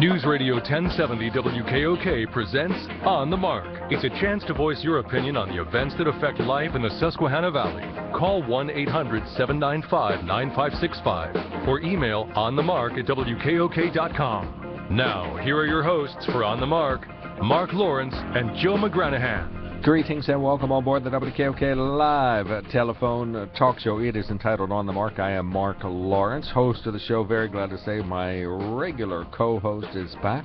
News Radio 1070 WKOK presents On the Mark. It's a chance to voice your opinion on the events that affect life in the Susquehanna Valley. Call 1-800-795-9565 or email onthemark@wkok.com. Now, here are your hosts for On the Mark, Mark Lawrence and Joe McGranahan. Greetings and welcome on board the WKOK Live telephone talk show. It is entitled On the Mark. I am Mark Lawrence, host of the show. Very glad to say my regular co-host is back,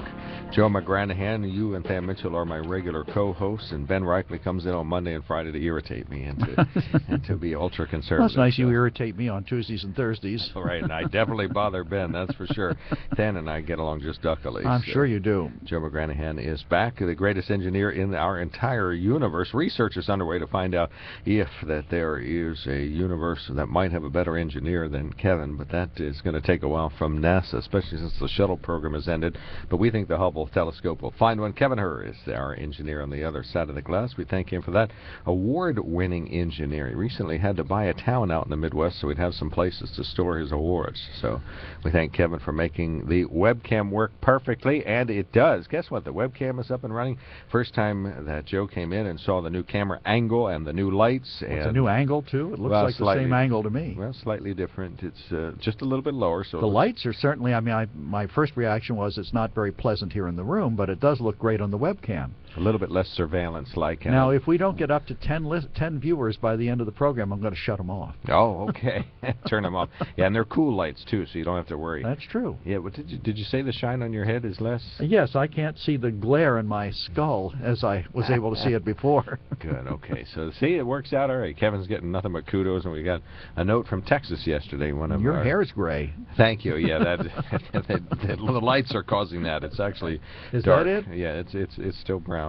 Joe McGranahan. You and Tham Mitchell are my regular co-hosts, and Ben Reichley comes in on Monday and Friday to irritate me and to be ultra-conservative. Well, it's nice you irritate me on Tuesdays and Thursdays. All right, and I definitely bother Ben, that's for sure. Tham and I get along just duckily. I'm sure you do. Joe McGranahan is back, the greatest engineer in our entire universe. Research is underway to find out if that there is a universe that might have a better engineer than Kevin, but that is going to take a while from NASA, especially since the shuttle program has ended. But we think the Hubble telescope will find one. Kevin Herr is our engineer on the other side of the glass. We thank him for that. Award-winning engineer. He recently had to buy a town out in the Midwest so he'd have some places to store his awards. So we thank Kevin for making the webcam work perfectly, and it does. Guess what? The webcam is up and running. First time that Joe came in and saw the new camera angle and the new lights. It's a new angle, too? It looks like the same angle to me. Well, slightly different. It's just a little bit lower. So the lights are certainly, my first reaction was it's not very pleasant here in the room, but it does look great on the webcam. A little bit less surveillance-like. Now, if we don't get up to 10 viewers by the end of the program, I'm going to shut them off. Oh, okay. Turn them off. Yeah, and they're cool lights, too, so you don't have to worry. That's true. Yeah, but did you say the shine on your head is less? Yes, I can't see the glare in my skull as I was able to see it before. Good, okay. So, see, it works out all right. Kevin's getting nothing but kudos, and we got a note from Texas yesterday. Your hair's gray. Thank you. Yeah, the lights are causing that. It's actually Is dark. that it? Yeah, it's still brown.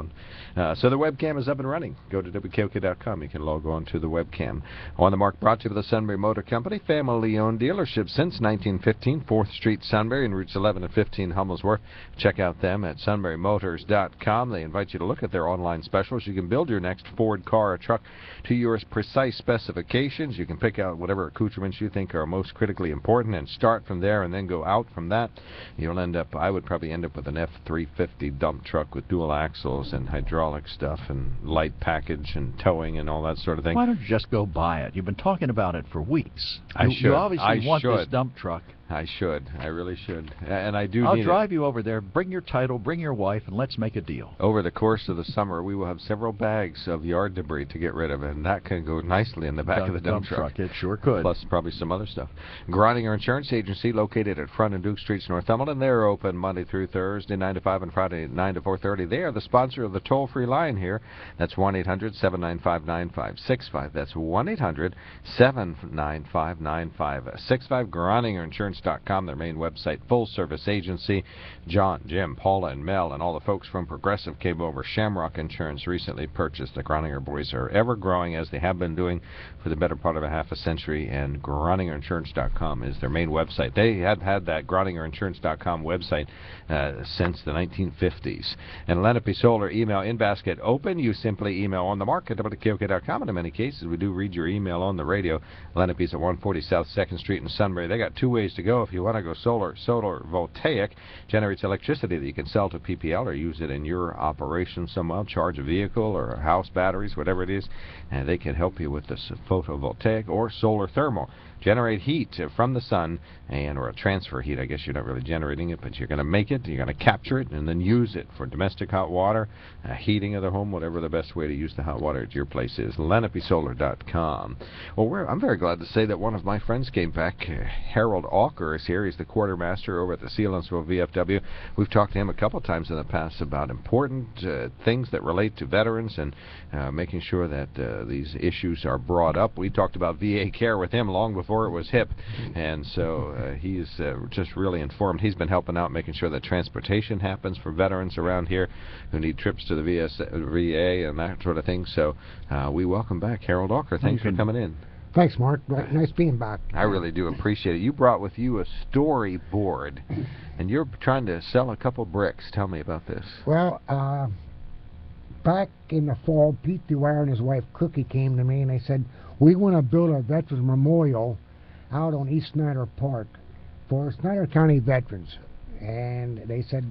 So the webcam is up and running. Go to WKOK.com. You can log on to the webcam. On the Mark brought to you by the Sunbury Motor Company, family-owned dealership since 1915, 4th Street, Sunbury, and routes 11 and 15, Hummel's Wharf. Check out them at sunburymotors.com. They invite you to look at their online specials. You can build your next Ford car or truck to your precise specifications. You can pick out whatever accoutrements you think are most critically important and start from there and then go out from that. I would probably end up with an F-350 dump truck with dual axles and hydraulic stuff and light package and towing and all that sort of thing. Why don't you just go buy it? You've been talking about it for weeks. You obviously want this dump truck. I should. I really should. And I do I'll drive you over there. Bring your title, bring your wife, and let's make a deal. Over the course of the summer, we will have several bags of yard debris to get rid of, and that can go nicely in the back of the dump truck. It sure could. Plus probably some other stuff. Groninger Insurance Agency, located at Front and Duke Streets, Northumberland. They're open Monday through Thursday, 9 to 5, and Friday, 9 to 4:30. They are the sponsor of the toll-free line here. That's 1-800-795-9565. That's 1-800-795-9565. GroningerInsurance.com, their main website, full-service agency. John, Jim, Paula, and Mel, and all the folks from Progressive came over. Shamrock Insurance recently purchased. The Groninger boys are ever growing, as they have been doing for the better part of a half a century, and GroningerInsurance.com is their main website. They have had that GroningerInsurance.com website since the 1950s. And Lenape Solar email in basket open. You simply email on the mark at WKOK.com, and in many cases we do read your email on the radio. Lenape's at 140 South 2nd Street in Sunbury. They got two ways to go if you want to go solar voltaic. Generates electricity that you can sell to PPL or use it in your operation somewhere, charge a vehicle or house batteries, whatever it is, and they can help you with this photovoltaic or solar thermal. Generate heat from the sun, or transfer heat. I guess you're not really generating it, but you're going to make it, you're going to capture it, and then use it for domestic hot water, heating of the home, whatever the best way to use the hot water at your place is. LenapeSolar.com. Well, I'm very glad to say that one of my friends came back. Harold Auker is here. He's the quartermaster over at the Sealandsville VFW. We've talked to him a couple of times in the past about important things that relate to veterans and making sure that these issues are brought up. We talked about VA care with him long before it was hip, and so he's just really informed. He's been helping out, making sure that transportation happens for veterans around here who need trips to the VA and that sort of thing. So we welcome back Harold Auker. Thanks for coming in. Thanks, Mark. Nice being back. I really do appreciate it. You brought with you a storyboard, and you're trying to sell a couple bricks. Tell me about this. Well, back in the fall, Pete Dwyer and his wife Cookie came to me and they said, we want to build a veterans memorial out on East Snyder Park for Snyder County veterans. And they said,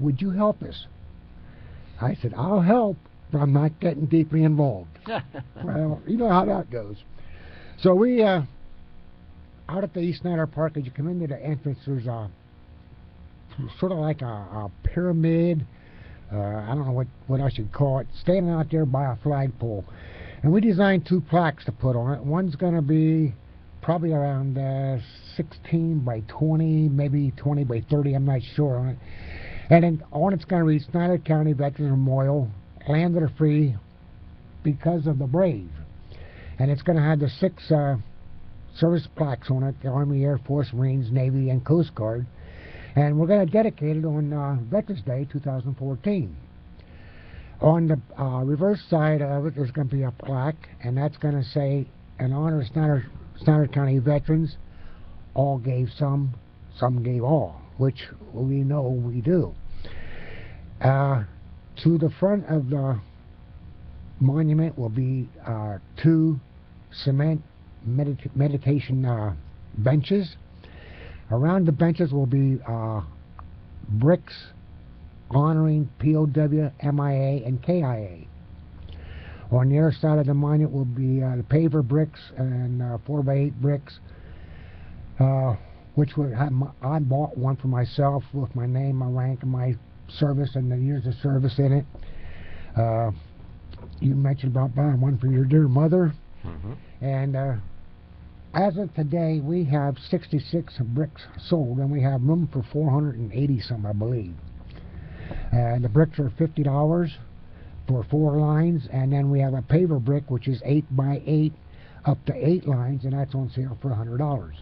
would you help us? I said, I'll help, but I'm not getting deeply involved. Well, you know how that goes. So we, out at the East Snyder Park, as you come into the entrance, there's sort of like a pyramid. I don't know what I should call it, standing out there by a flagpole. And we designed 2 plaques to put on it. One's going to be probably around 16 by 20, maybe 20 by 30, I'm not sure on it. And then on it's going to read Snyder County Veterans Memorial, Land of the Free, because of the brave. And it's going to have the 6 service plaques on it, the Army, Air Force, Marines, Navy, and Coast Guard. And we're going to dedicate it on Veterans Day 2014. On the reverse side of it, there's going to be a plaque, and that's going to say, in honor of Snyder County veterans, all gave some gave all, which we know we do. To the front of the monument will be 2 cement meditation benches. Around the benches will be bricks honoring POW, MIA, and KIA. On the other side of the monument will be the paver bricks and 4x8 bricks, which would have I bought one for myself with my name, my rank, and my service, and the years of service in it. You mentioned about buying one for your dear mother. Mm-hmm. And as of today, we have 66 bricks sold, and we have room for 480 some, I believe. The bricks are $50 for 4 lines, and then we have a paver brick, which is 8 by 8, up to 8 lines, and that's on sale for $100.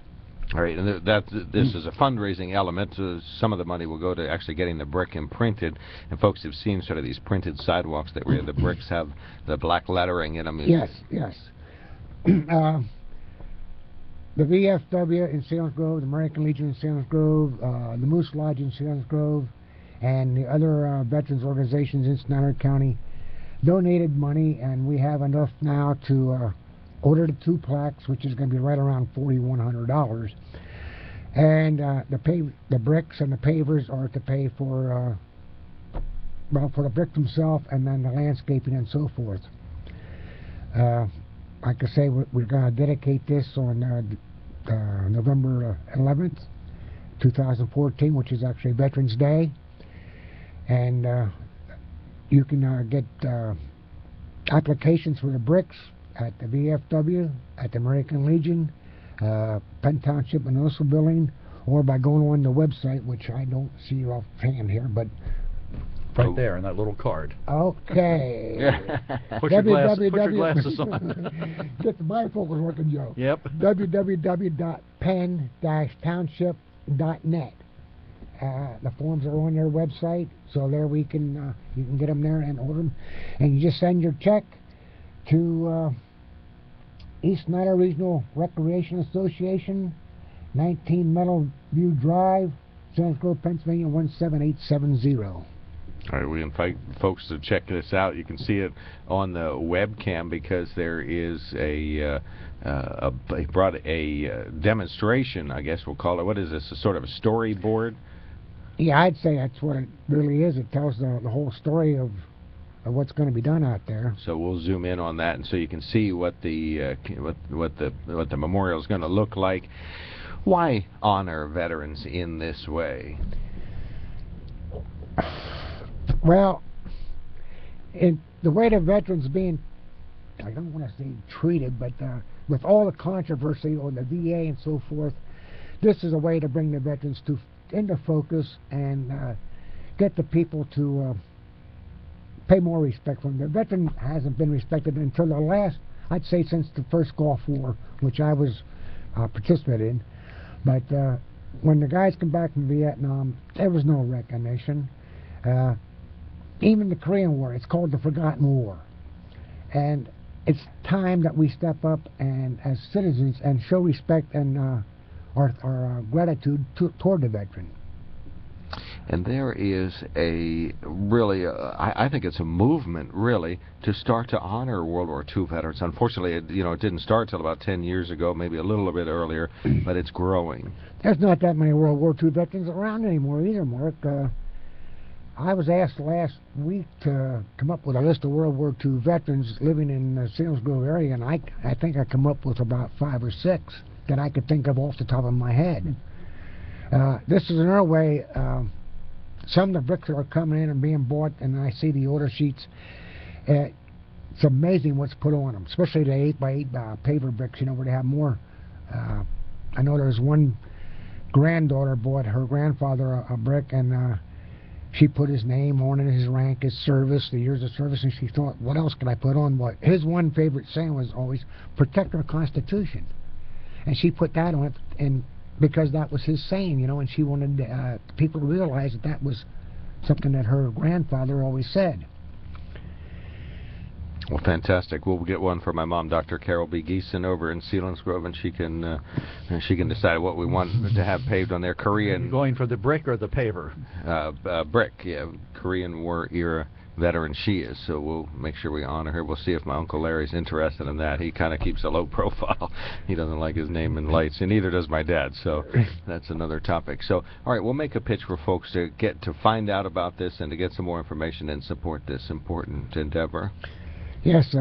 All right, and this is a fundraising element. Some of the money will go to actually getting the brick imprinted, and folks have seen sort of these printed sidewalks that where the bricks have the black lettering in them. Yes, yes. The VFW in Selinsgrove, the American Legion in Selinsgrove, the Moose Lodge in Selinsgrove, and the other veterans organizations in Snyder County donated money, and we have enough now to order the 2 plaques, which is going to be right around $4,100. And the bricks and the pavers are to pay for, well, for the brick themselves, and then the landscaping and so forth. Like I say, we're going to dedicate this on November 11th, 2014, which is actually Veterans Day. And you can get applications for the bricks at the VFW, at the American Legion, Penn Township Municipal Building, or by going on the website, which I don't see offhand here, but right there in that little card. Okay. Put your glasses on. Get the bifocals working, Joe. Yep. www.penn-township.net. The forms are on their website, so there you can get them there and order them, and you just send your check to East Snyder Regional Recreation Association, 19 Meadowview Drive, Selinsgrove, Pennsylvania 17870. All right, we invite folks to check this out. You can see it on the webcam because there is they brought a demonstration, I guess we'll call it. What is this? A sort of a storyboard? Yeah, I'd say that's what it really is. It tells the whole story of what's going to be done out there. So we'll zoom in on that, and so you can see what the memorial is going to look like. Why honor veterans in this way? Well, in the way the veterans being, I don't want to say treated, but with all the controversy on the VA and so forth, this is a way to bring the veterans into focus and get the people to pay more respect for them. The veteran hasn't been respected until the last, I'd say since the first Gulf War, which I was participated in. But when the guys come back from Vietnam, there was no recognition. Even the Korean War, it's called the Forgotten War. And it's time that we step up and as citizens and show respect and our gratitude toward the veteran. And there is a really, I think it's a movement, really, to start to honor World War II veterans. Unfortunately, it didn't start till about 10 years ago, maybe a little bit earlier, but it's growing. There's not that many World War II veterans around anymore either, Mark. I was asked last week to come up with a list of World War II veterans living in the Selinsgrove Grove area, and I think I come up with about 5 or 6 that I could think of off the top of my head. This is another way. Some of the bricks that are coming in and being bought, and I see the order sheets. It's amazing what's put on them, especially the 8x8 paver bricks, where they have more. I know there's one granddaughter bought her grandfather a brick, and she put his name on it, his rank, his service, the years of service, and she thought, what else could I put on? But his one favorite saying was always, protect our Constitution. And she put that on it, and because that was his saying, and she wanted people to realize that was something that her grandfather always said. Well, fantastic. We'll get one for my mom, Dr. Carol B. Geeson, over in Selinsgrove, and she can decide what we want to have paved on there. Korean. Are you going for the brick or the paver? Brick, yeah. Korean War era veteran she is, so we'll make sure we honor her. We'll see if my Uncle Larry's interested in that. He kind of keeps a low profile. He doesn't like his name in lights, and neither does my dad, so that's another topic. So, all right, we'll make a pitch for folks to find out about this and to get some more information and support this important endeavor. Yes,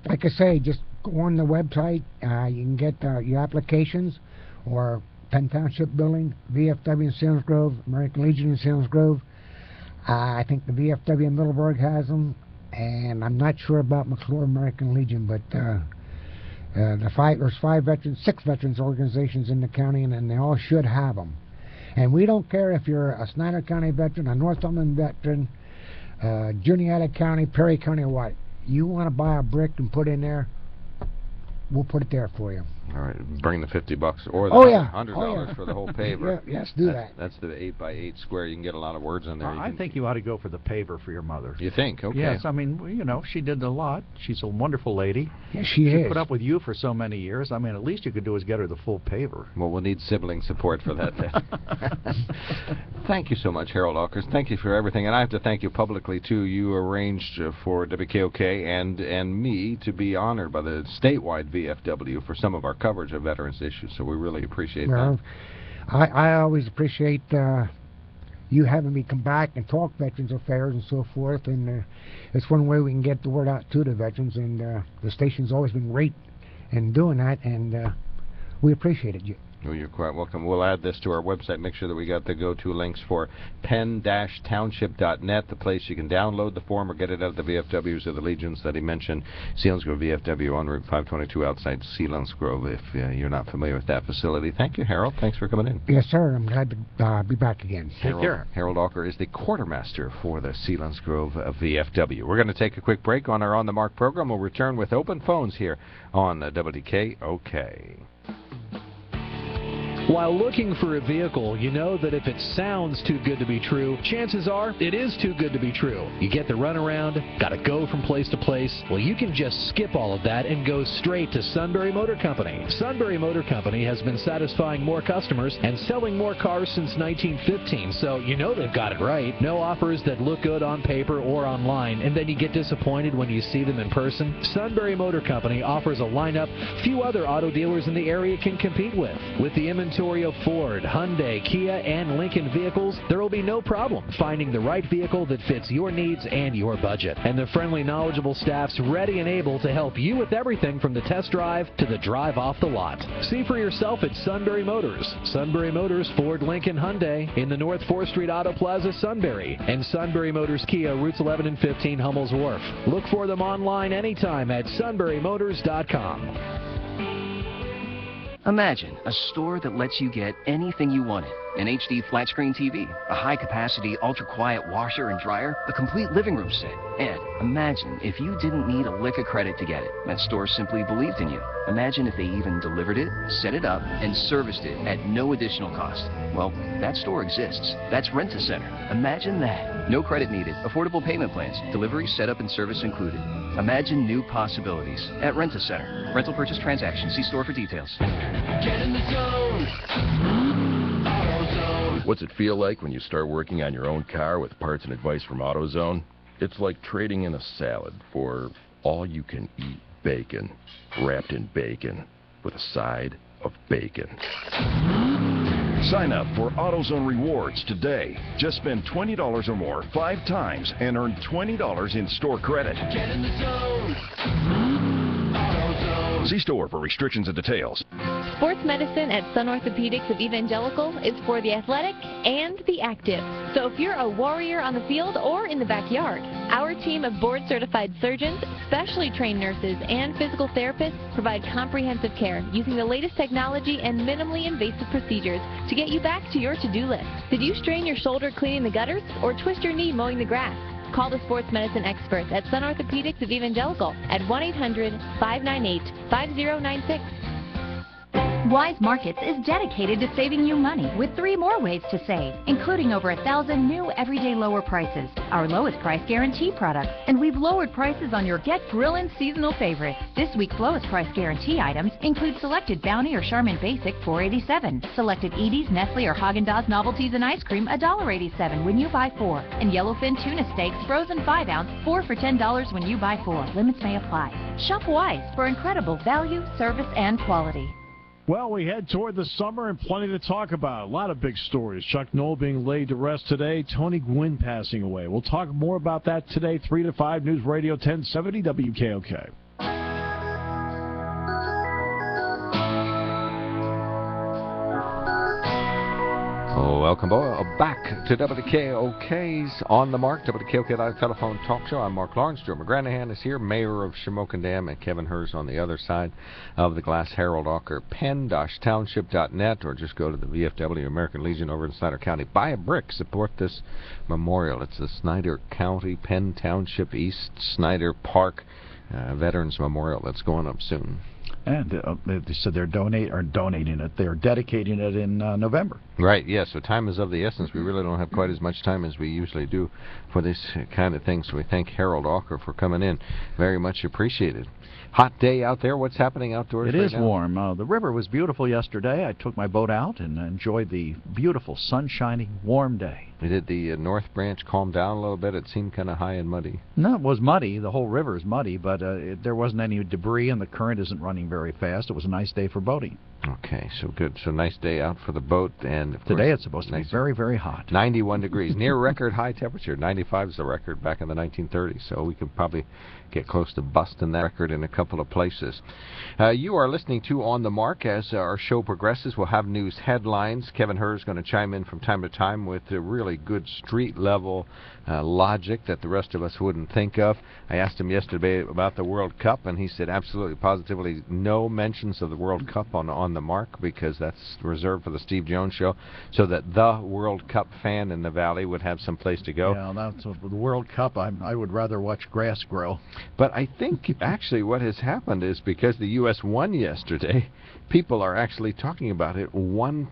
like I say, just go on the website. You can get your applications, or Penn Township Building, VFW in Selinsgrove, American Legion in Selinsgrove. I think the VFW in Middleburg has them, and I'm not sure about McClure American Legion, but there's 6 veterans organizations in the county, and they all should have them. And we don't care if you're a Snyder County veteran, a Northumberland veteran, Juniata County, Perry County, or what. You want to buy a brick and put in there, we'll put it there for you. All right, bring the $50 or the $100 for the whole paver. Yes, do that. That's the 8x8 square. You can get a lot of words on there. I think you ought to go for the paver for your mother. You think? Okay. Yes, I mean, she did a lot. She's a wonderful lady. Yes, she is. She put up with you for so many years. I mean, at least you could do is get her the full paver. Well, we'll need sibling support for that then. Thank you so much, Harold Alkers. Thank you for everything. And I have to thank you publicly, too. You arranged for WKOK and me to be honored by the statewide VFW for some of our coverage of veterans issues, so we really appreciate that. I always appreciate you having me come back and talk Veterans Affairs and so forth, and it's one way we can get the word out to the veterans, and the station's always been great in doing that, and we appreciate it. Oh, you're quite welcome. We'll add this to our website. Make sure that we got the go-to links for penn-township.net, the place you can download the form or get it out of the VFWs or the Legions that he mentioned. Selinsgrove VFW on Route 522 outside Selinsgrove, if you're not familiar with that facility. Thank you, Harold. Thanks for coming in. Yes, sir. I'm glad to be back again. Take care. Harold Alker is the quartermaster for the Selinsgrove VFW. We're going to take a quick break on our On the Mark program. We'll return with open phones here on WKOK. While looking for a vehicle, you know that if it sounds too good to be true, chances are it is too good to be true. You get the runaround, gotta go from place to place. Well, you can just skip all of that and go straight to Sunbury Motor Company. Sunbury Motor Company has been satisfying more customers and selling more cars since 1915, so you know they've got it right. No offers that look good on paper or online, and then you get disappointed when you see them in person. Sunbury Motor Company offers a lineup few other auto dealers in the area can compete with. With the inventory of Ford, Hyundai, Kia, and Lincoln vehicles, there will be no problem finding the right vehicle that fits your needs and your budget. And the friendly, knowledgeable staff's ready and able to help you with everything from the test drive to the drive off the lot. See for yourself at Sunbury Motors. Sunbury Motors, Ford, Lincoln, Hyundai in the North 4th Street Auto Plaza, Sunbury. And Sunbury Motors Kia, routes 11 and 15, Hummel's Wharf. Look for them online anytime at sunburymotors.com. Imagine a store that lets you get anything you wanted. An HD flat-screen TV, a high-capacity, ultra-quiet washer and dryer, a complete living room set. And imagine if you didn't need a lick of credit to get it. That store simply believed in you. Imagine if they even delivered it, set it up, and serviced it at no additional cost. Well, that store exists. That's Rent-A-Center. Imagine that. No credit needed, affordable payment plans, delivery, setup, and service included. Imagine new possibilities at Rent-A-Center. Rental purchase transaction. See store for details. Get in the zone. What's it feel like when you start working on your own car with parts and advice from AutoZone? It's like trading in a salad for all-you-can-eat bacon, wrapped in bacon, with a side of bacon. Sign up for AutoZone Rewards today. Just spend $20 or more 5 times and earn $20 in store credit. Get in the zone. See store for restrictions and details. Sports medicine at Sun Orthopedics of Evangelical is for the athletic and the active. So if you're a warrior on the field or in the backyard, our team of board-certified surgeons, specially trained nurses, and physical therapists provide comprehensive care using the latest technology and minimally invasive procedures to get you back to your to-do list. Did you strain your shoulder cleaning the gutters or twist your knee mowing the grass? Call the sports medicine experts at Sun Orthopedics of Evangelical at 1-800-598-5096. Wise Markets is dedicated to saving you money with 3 more ways to save, including over 1,000 new everyday lower prices, our lowest price guarantee products, and we've lowered prices on your Get Grillin' seasonal favorites. This week's lowest price guarantee items include selected Bounty or Charmin Basic $4.87, selected Edie's, Nestle, or Haagen-Dazs novelties and ice cream $1.87 when you buy 4, and Yellowfin tuna steaks frozen 5-ounce 4 for $10 when you buy 4. Limits may apply. Shop Wise for incredible value, service, and quality. Well, we head toward the summer and plenty to talk about. A lot of big stories. Chuck Noll being laid to rest today. Tony Gwynn passing away. We'll talk more about that today, 3 to 5, News Radio 1070 WKOK. Welcome back to WKOK's On the Mark, WKOK Live Telephone Talk Show. I'm Mark Lawrence. Joe McGranahan is here, mayor of Shamokin Dam, and Kevin Hers on the other side of the glass. Harold Walker, penn-township.net, or just go to the VFW American Legion over in Snyder County. Buy a brick, support this memorial. It's the Snyder County, Penn Township, East Snyder Park Veterans Memorial that's going up soon. And they said they're donating it. They're dedicating it in November. Right, yes. So time is of the essence. We really don't have quite as much time as we usually do for this kind of thing. So we thank Harold Walker for coming in. Very much appreciated. Hot day out there. What's happening outdoors? It is warm. The river was beautiful yesterday. I took my boat out and enjoyed the beautiful, sunshiny, warm day. Did the North Branch calm down a little bit? It seemed kind of high and muddy. No, it was muddy. The whole river is muddy, but there wasn't any debris, and the current isn't running very fast. It was a nice day for boating. Okay, so good. So nice day out for the boat. And of today course, it's supposed to be very, very hot. 91 degrees, near record high temperature. 95 is the record back in the 1930s, so we could probably get close to busting that record in a couple of places. You are listening to On the Mark. As our show progresses, we'll have news headlines. Kevin Hers is going to chime in from time to time with really good street-level logic that the rest of us wouldn't think of. I asked him yesterday about the World Cup, and he said absolutely, positively no mentions of the World Cup on the Mark, because that's reserved for the Steve Jones Show, so that the World Cup fan in the Valley would have some place to go. Yeah, that's the World Cup. I would rather watch grass grow. But I think actually what has happened is because the U.S. won yesterday, people are actually talking about it 1%.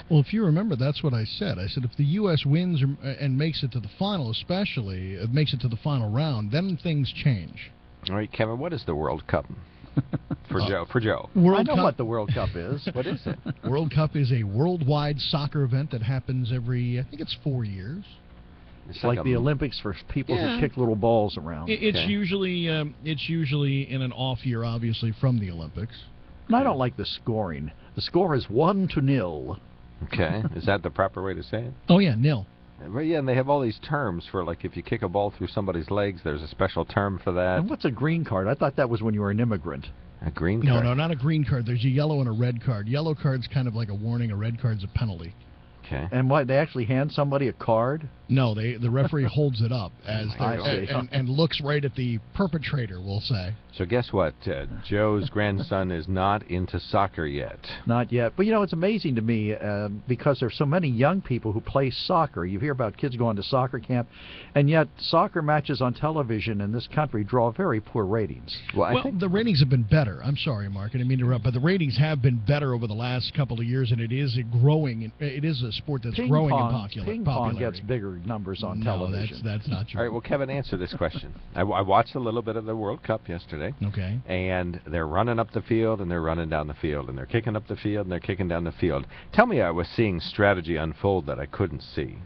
Well, if you remember, that's what I said. I said if the U.S. wins and makes it to the final, especially, makes it to the final round, then things change. All right, Kevin, what is the World Cup? For Joe. I know what the World Cup is. What is it? World Cup is a worldwide soccer event that happens every, I think it's 4 years. It's like the Olympics for people who kick little balls around. It's usually in an off year, obviously, from the Olympics. And I don't like the scoring. The score is 1-0. Okay, is that the proper way to say it? Oh yeah, 0. Well, yeah, and they have all these terms for, like, if you kick a ball through somebody's legs, there's a special term for that. And what's a green card? I thought that was when you were an immigrant. A green card? No, not a green card. There's a yellow and a red card. Yellow card's kind of like a warning. A red card's a penalty. Okay. And what, they actually hand somebody a card? No, the referee holds it up as and looks right at the perpetrator, we'll say. So guess what? Joe's grandson is not into soccer yet. Not yet. But, you know, it's amazing to me because there's so many young people who play soccer. You hear about kids going to soccer camp, and yet soccer matches on television in this country draw very poor ratings. Well, I think the ratings have been better. I'm sorry, Mark, I didn't mean to interrupt, but the ratings have been better over the last couple of years, and it is growing. It is a sport that's growing in popularity. Ping pong gets bigger numbers on television. That's not true. All right, well, Kevin, answer this question. I watched a little bit of the World Cup yesterday. Okay. And they're running up the field, and they're running down the field, and they're kicking up the field, and they're kicking down the field. Tell me I was seeing strategy unfold that I couldn't see.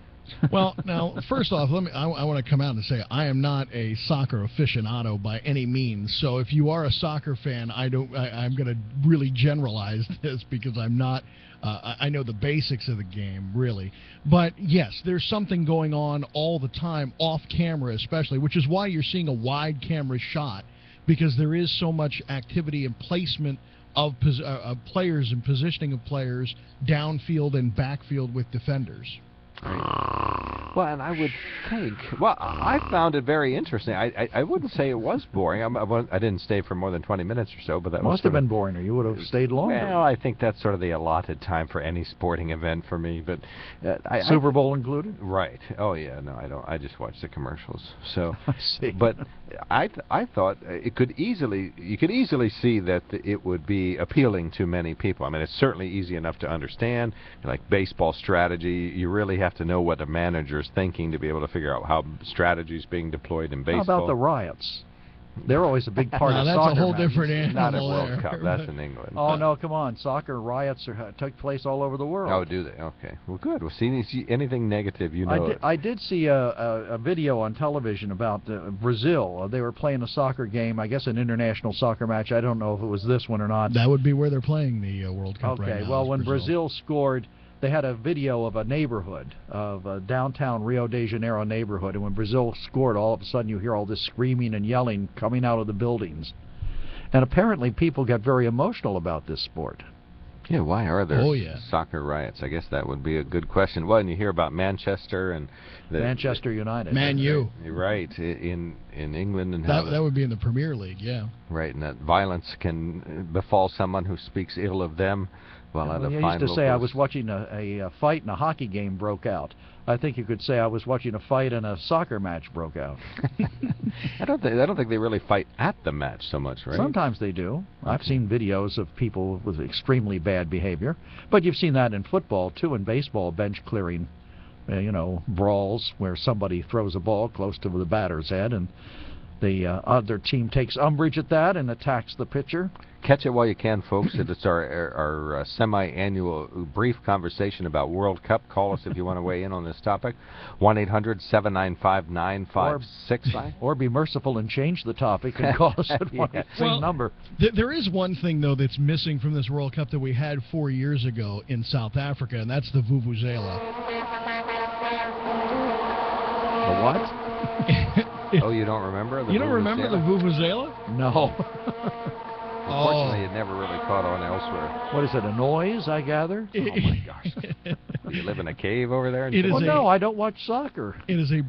Well, now, first off, I want to come out and say I am not a soccer aficionado by any means. So if you are a soccer fan, I'm going to really generalize this because I'm not. I know the basics of the game, really. But, yes, there's something going on all the time, off camera especially, which is why you're seeing a wide camera shot, because there is so much activity and placement of players and positioning of players downfield and backfield with defenders. Well, and I would think. Well, I found it very interesting. I wouldn't say it was boring. I didn't stay for more than 20 minutes or so, but that must have been boring, or you would have stayed longer. Well, I think that's sort of the allotted time for any sporting event for me. But Super Bowl included. Right. Oh yeah. No, I don't. I just watch the commercials. So. I see. But I thought you could easily see that it would be appealing to many people. I mean, it's certainly easy enough to understand. Like baseball strategy, you really have to know what a manager's thinking to be able to figure out how strategy is being deployed in baseball. How about the riots? They're always a big part of that's soccer. That's a whole different animal. Not a World Cup. That's in England. Oh no, come on! Soccer riots take place all over the world. Oh, do they? Okay. Well, good. Well, see anything negative, you know. I did see a video on television about Brazil. They were playing a soccer game. I guess an international soccer match. I don't know if it was this one or not. That would be where they're playing the World Cup right now. Okay. Well, when Brazil scored, they had a video of a neighborhood, of a downtown Rio de Janeiro neighborhood, and when Brazil scored, all of a sudden you hear all this screaming and yelling coming out of the buildings. And apparently people got very emotional about this sport. Yeah, why are there soccer riots? I guess that would be a good question. Well, and you hear about Manchester and Manchester United. Man U. Right, in England. And that would be in the Premier League, yeah. Right, and that violence can befall someone who speaks ill of them. Well, I used to say I was watching a fight and a hockey game broke out. I think you could say I was watching a fight and a soccer match broke out. I don't think they really fight at the match so much, right? Sometimes they do. Okay. I've seen videos of people with extremely bad behavior, but you've seen that in football too, in baseball, bench clearing, brawls where somebody throws a ball close to the batter's head and the other team takes umbrage at that and attacks the pitcher. Catch it while you can, folks. It's our semi-annual brief conversation about World Cup. Call us if you want to weigh in on this topic. 1-800-795-9565. Or be merciful and change the topic and call us at same number. There is one thing, though, that's missing from this World Cup that we had 4 years ago in South Africa, and that's the Vuvuzela. The what? Oh, you don't remember? You don't remember the Vuvuzela? No. Unfortunately, it never really caught on elsewhere. What is it, a noise, I gather? Oh, my gosh. You live in a cave over there? No, I don't watch soccer. It is a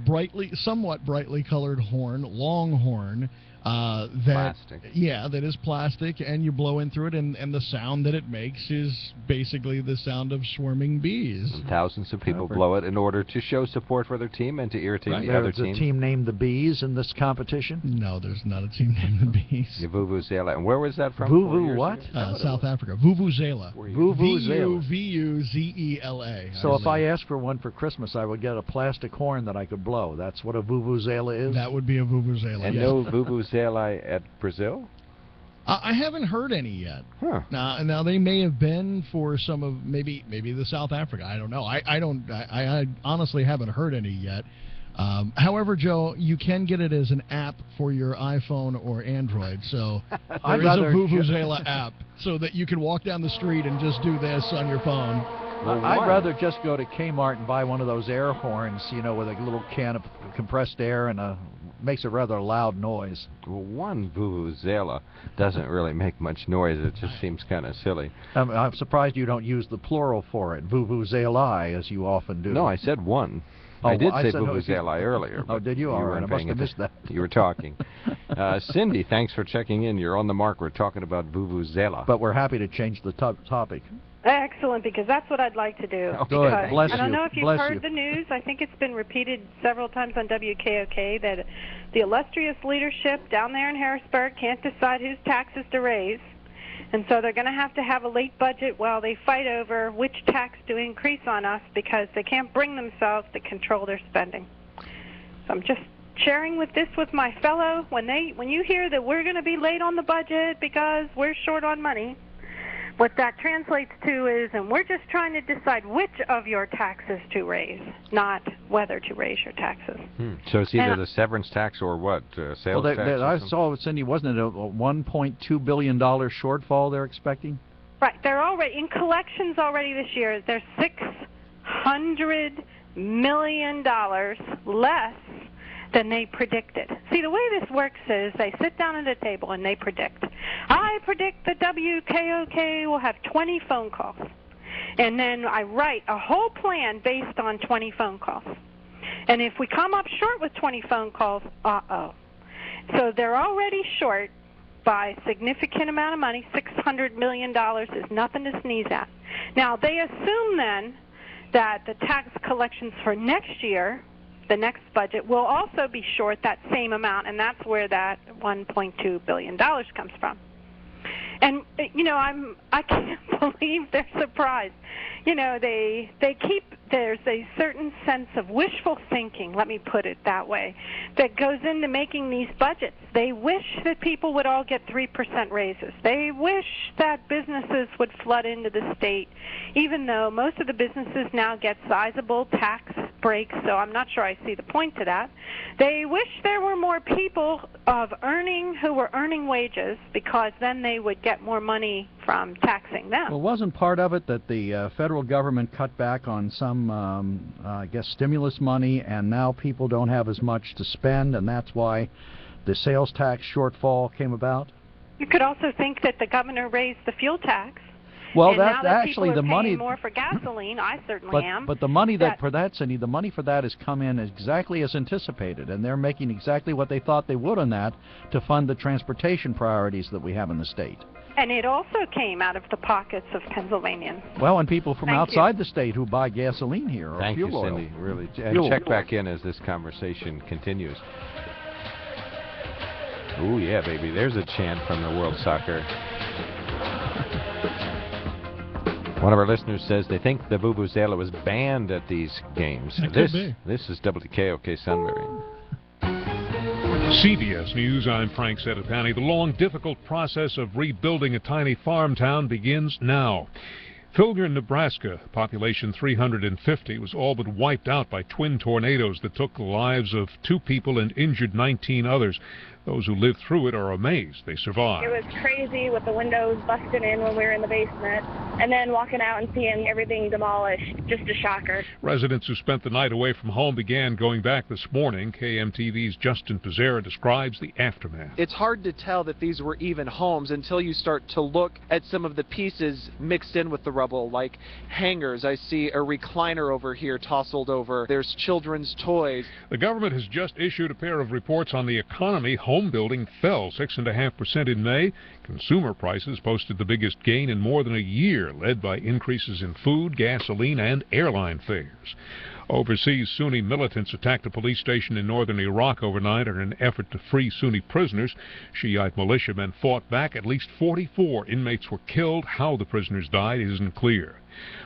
somewhat brightly colored horn, long horn. Plastic. Yeah, that is plastic, and you blow in through it, and the sound that it makes is basically the sound of swarming bees. And thousands of people blow it in order to show support for their team and to irritate the other team. There's a team named the Bees in this competition? No, there's not a team named the Bees. The Vuvuzela. And where was that from? What? South Africa. Vuvuzela. Vuvuzela. V-U-V-U-Z-E-L-A. So if I asked for one for Christmas, I would get a plastic horn that I could blow. That's what a Vuvuzela is? That would be a Vuvuzela, and no Vuvuzela at Brazil? I haven't heard any yet. Huh. Now they may have been for some of maybe the South Africa. I don't know. I honestly haven't heard any yet. However, Joe, you can get it as an app for your iPhone or Android. So there is a Vuvuzela app so that you can walk down the street and just do this on your phone. Well, I'd rather just go to Kmart and buy one of those air horns, with a little can of compressed air and makes a rather loud noise. Well, one Vuvuzela doesn't really make much noise. It just seems kind of silly. I'm surprised you don't use the plural for it, Vuvuzelae, as you often do. No, I said one. I did say Vuvuzelae earlier. Oh, did you? All right, I must have missed that. You were talking. Cindy, thanks for checking in. You're on the mark. We're talking about Vuvuzela. But we're happy to change the topic. Excellent, because that's what I'd like to do. Oh, good. Bless you. I don't know if you've heard the news. I think it's been repeated several times on WKOK that the illustrious leadership down there in Harrisburg can't decide whose taxes to raise. And so they're going to have a late budget while they fight over which tax to increase on us because they can't bring themselves to control their spending. So I'm just sharing with my fellow, when you hear that we're going to be late on the budget because we're short on money, What that translates to is, and we're just trying to decide which of your taxes to raise, not whether to raise your taxes. So it's either the severance tax or what? Sales tax? I saw, Cindy, wasn't it a $1.2 billion shortfall they're expecting? Right. They're already in collections already this year. They're $600 million less than they predicted. See, the way this works is they sit down at a table and they predict. I predict that WKOK will have 20 phone calls. And then I write a whole plan based on 20 phone calls. And if we come up short with 20 phone calls, uh-oh. So they're already short by a significant amount of money. $600 million is nothing to sneeze at. Now, they assume then that the tax collections for next year, the next budget, will also be short that same amount, and that's where that $1.2 billion comes from. And, you know, I can't believe they're surprised. You know, there's a certain sense of wishful thinking, let me put it that way, that goes into making these budgets. They wish that people would all get 3% raises. They wish that businesses would flood into the state, even though most of the businesses now get sizable tax breaks, so I'm not sure I see the point to that. They wish there were more people who were earning wages, because then they would get more money from taxing them. Well, wasn't part of it that the federal government cut back on some, I guess, stimulus money, and now people don't have as much to spend, and that's why the sales tax shortfall came about? You could also think that the governor raised the fuel tax. Well, and that's now that actually people the are money. paying more for gasoline. I certainly am. But the money Cindy, the money for that has come in exactly as anticipated, and they're making exactly what they thought they would on that to fund the transportation priorities that we have in the state. And it also came out of the pockets of Pennsylvanians. Well, and people from outside the state who buy gasoline here or Thank fuel you, oil. Cindy. Really, and check back in as this conversation continues. Oh yeah, baby! There's a chant from the World Soccer. One of our listeners says they think the Vuvuzela was banned at these games. This is WKOK Sunbury. CBS News, I'm Frank Sedapani. The long, difficult process of rebuilding a tiny farm town begins now. Filgren, Nebraska, population 350, was all but wiped out by twin tornadoes that took the lives of 2 people and injured 19 others. Those who lived through it are amazed they survived. It was crazy with the windows busted in when we were in the basement, and then walking out and seeing everything demolished. Just a shocker. Residents who spent the night away from home began going back this morning. KMTV's Justin Pizzera describes the aftermath. It's hard to tell that these were even homes until you start to look at some of the pieces mixed in with the rubble, like hangars. I see a recliner over here tousled over. There's children's toys. The government has just issued a pair of reports on the economy. Home building fell 6.5% in May. Consumer prices posted the biggest gain in more than a year, led by increases in food, gasoline, and airline fares. Overseas, Sunni militants attacked a police station in northern Iraq overnight in an effort to free Sunni prisoners. Shiite militiamen fought back. At least 44 inmates were killed. How the prisoners died isn't clear.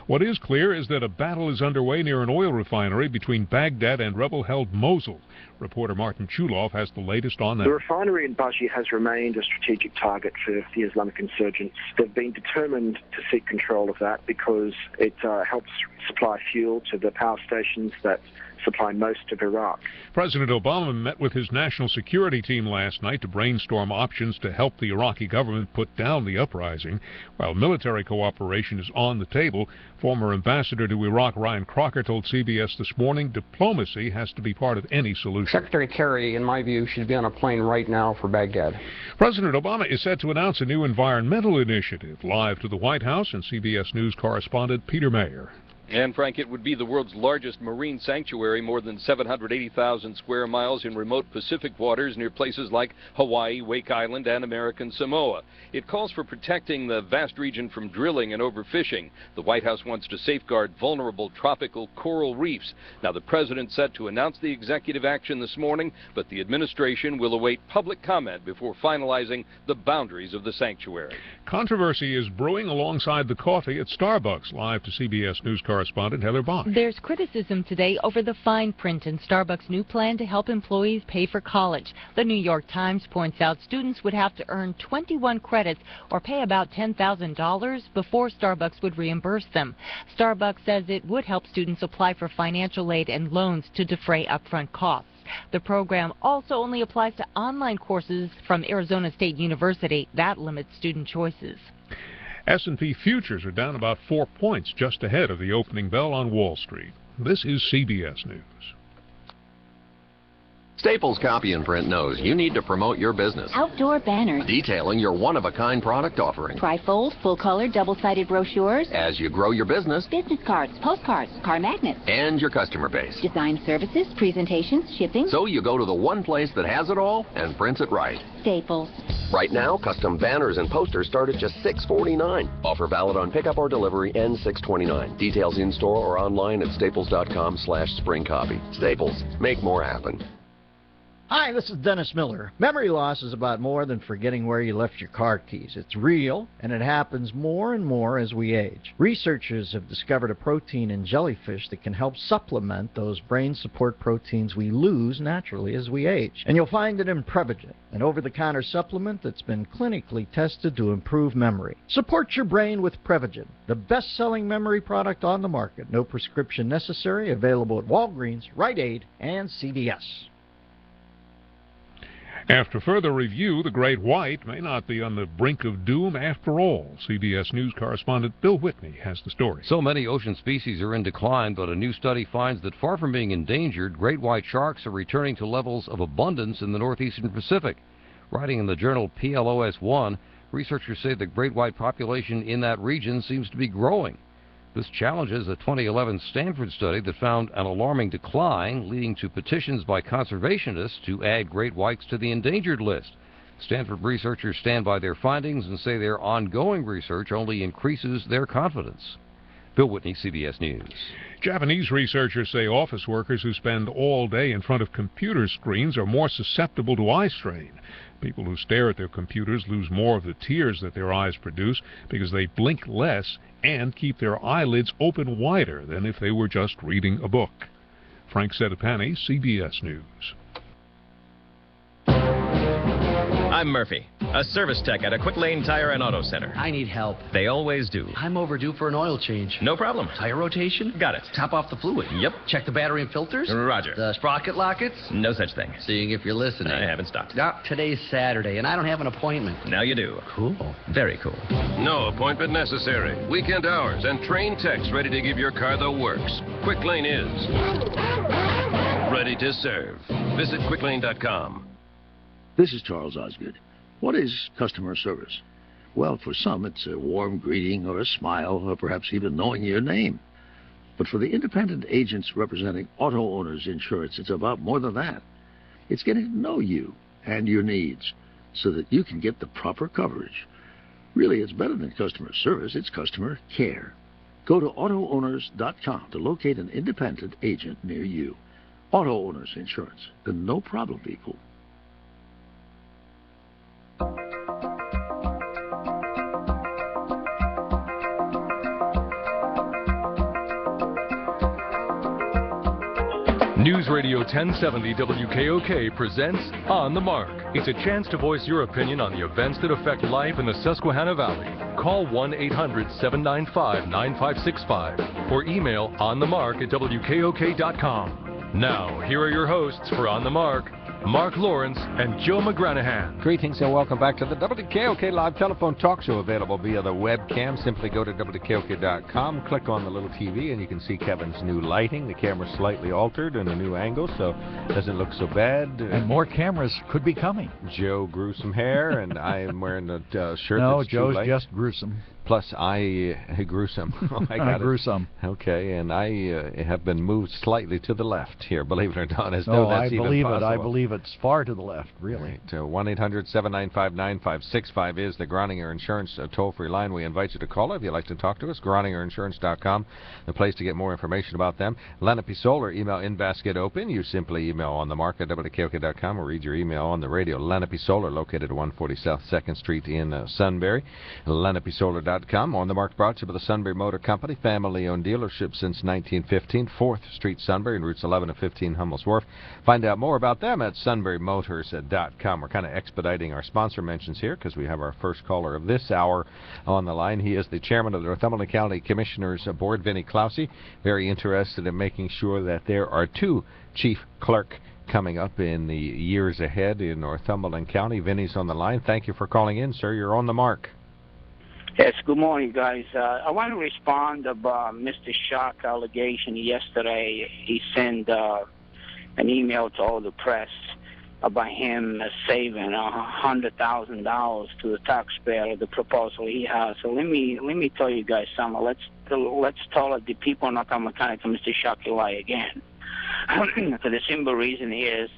What is clear is that a battle is underway near an oil refinery between Baghdad and rebel-held Mosul. Reporter Martin Chulov has the latest on that. The refinery in Baji has remained a strategic target for the Islamic insurgents. They've been determined to seek control of that because it helps supply fuel to the power stations that supply most of Iraq. President Obama met with his national security team last night to brainstorm options to help the Iraqi government put down the uprising. While military cooperation is on the table, former ambassador to Iraq Ryan Crocker told CBS this morning diplomacy has to be part of any solution. Secretary Kerry, in my view, should be on a plane right now for Baghdad. President Obama is set to announce a new environmental initiative. Live to the White House, and CBS News correspondent Peter Mayer. And, Frank, it would be the world's largest marine sanctuary, more than 780,000 square miles in remote Pacific waters near places like Hawaii, Wake Island, and American Samoa. It calls for protecting the vast region from drilling and overfishing. The White House wants to safeguard vulnerable tropical coral reefs. Now, the president set to announce the executive action this morning, but the administration will await public comment before finalizing the boundaries of the sanctuary. Controversy is brewing alongside the coffee at Starbucks. Live to CBS News correspondent Heather Bach. There's criticism today over the fine print in Starbucks' new plan to help employees pay for college. The New York Times points out students would have to earn 21 credits or pay about $10,000 before Starbucks would reimburse them. Starbucks says it would help students apply for financial aid and loans to defray upfront costs. The program also only applies to online courses from Arizona State University. That limits student choices. S&P futures are down about 4 points just ahead of the opening bell on Wall Street. This is CBS News. Staples Copy and Print knows you need to promote your business. Outdoor banners. Detailing your one-of-a-kind product offering. Trifold, full-color, double-sided brochures. As you grow your business. Business cards, postcards, car magnets. And your customer base. Design services, presentations, shipping. So you go to the one place that has it all and prints it right. Staples. Right now, custom banners and posters start at just $6.49. Offer valid on pickup or delivery ends $6.29. Details in-store or online at staples.com/springcopy. Staples. Make more happen. Hi, this is Dennis Miller. Memory loss is about more than forgetting where you left your car keys. It's real, and it happens more and more as we age. Researchers have discovered a protein in jellyfish that can help supplement those brain support proteins we lose naturally as we age. And you'll find it in Prevagen, an over-the-counter supplement that's been clinically tested to improve memory. Support your brain with Prevagen, the best-selling memory product on the market. No prescription necessary, available at Walgreens, Rite Aid, and CVS. After further review, the great white may not be on the brink of doom after all. CBS News correspondent Bill Whitney has the story. So many ocean species are in decline, but a new study finds that far from being endangered, great white sharks are returning to levels of abundance in the northeastern Pacific. Writing in the journal PLOS One, researchers say the great white population in that region seems to be growing. This challenges a 2011 Stanford study that found an alarming decline, leading to petitions by conservationists to add great whites to the endangered list. Stanford researchers stand by their findings and say their ongoing research only increases their confidence. Bill Whitney, CBS News. Japanese researchers say office workers who spend all day in front of computer screens are more susceptible to eye strain. People who stare at their computers lose more of the tears that their eyes produce because they blink less and keep their eyelids open wider than if they were just reading a book. Frank Sedapani, CBS News. I'm Murphy, a service tech at a Quick Lane Tire and Auto Center. I need help. They always do. I'm overdue for an oil change. No problem. Tire rotation? Got it. Top off the fluid? Yep. Check the battery and filters? Roger. The sprocket lockets? No such thing. Seeing if you're listening. I haven't stopped. Today's Saturday, and I don't have an appointment. Now you do. Cool. Very cool. No appointment necessary. Weekend hours and trained techs ready to give your car the works. Quick Lane is ready to serve. Visit quicklane.com. This is Charles Osgood. What is customer service? Well, for some, it's a warm greeting or a smile or perhaps even knowing your name. But for the independent agents representing auto owners insurance, it's about more than that. It's getting to know you and your needs so that you can get the proper coverage. Really, it's better than customer service. It's customer care. Go to AutoOwners.com to locate an independent agent near you. Auto Owners Insurance, the no problem people. News Radio 1070 WKOK presents On the Mark. It's a chance to voice your opinion on the events that affect life in the Susquehanna Valley. Call 1-800-795-9565 or email onthemark@wkok.com. Now, here are your hosts for On the Mark, Mark Lawrence and Joe McGranahan. Greetings and welcome back to the WKOK Live Telephone Talk Show, available via the webcam. Simply go to WKOK.com, click on the little TV, and you can see Kevin's new lighting. The camera's slightly altered and a new angle, so it doesn't look so bad. And more cameras could be coming. Joe grew some hair, and I am wearing a shirt no, that's Joe's too light. just gruesome. Plus, I grew some. I got gruesome. Okay, and I have been moved slightly to the left here, believe it or not. As though no, that's I believe even it. I possible. believe it. it's far to the left, really. Right. 1-800-795-9565 is the Groninger Insurance toll-free line. We invite you to call if you'd like to talk to us. GroningerInsurance.com, the place to get more information about them. Lenape Solar, email in basket open. You simply email on the mark at WKOK.com or read your email on the radio. Lenape Solar, located at 140 South 2nd Street in Sunbury. LenapeSolar.com. On the mark brought to you by the Sunbury Motor Company, family-owned dealership since 1915, 4th Street, Sunbury, and routes 11 to 15, Hummel's Wharf. Find out more about them at sunburymotors.com. We're kind of expediting our sponsor mentions here because we have our first caller of this hour on the line. He is the chairman of the Northumberland County Commissioners Board, Vinnie Clousey. Very interested in making sure that there are 2 chief clerk coming up in the years ahead in Northumberland County. Vinnie's on the line. Thank you for calling in, sir. You're on the mark. Yes, good morning, guys. I want to respond about Mr. Shock allegation yesterday. He sent an email to all the press about him saving $100,000 to the taxpayer, the proposal he has. So let me tell you guys something. Let's tell the people in Northumberland County to Mr. Shock to lie again. For the simple reason is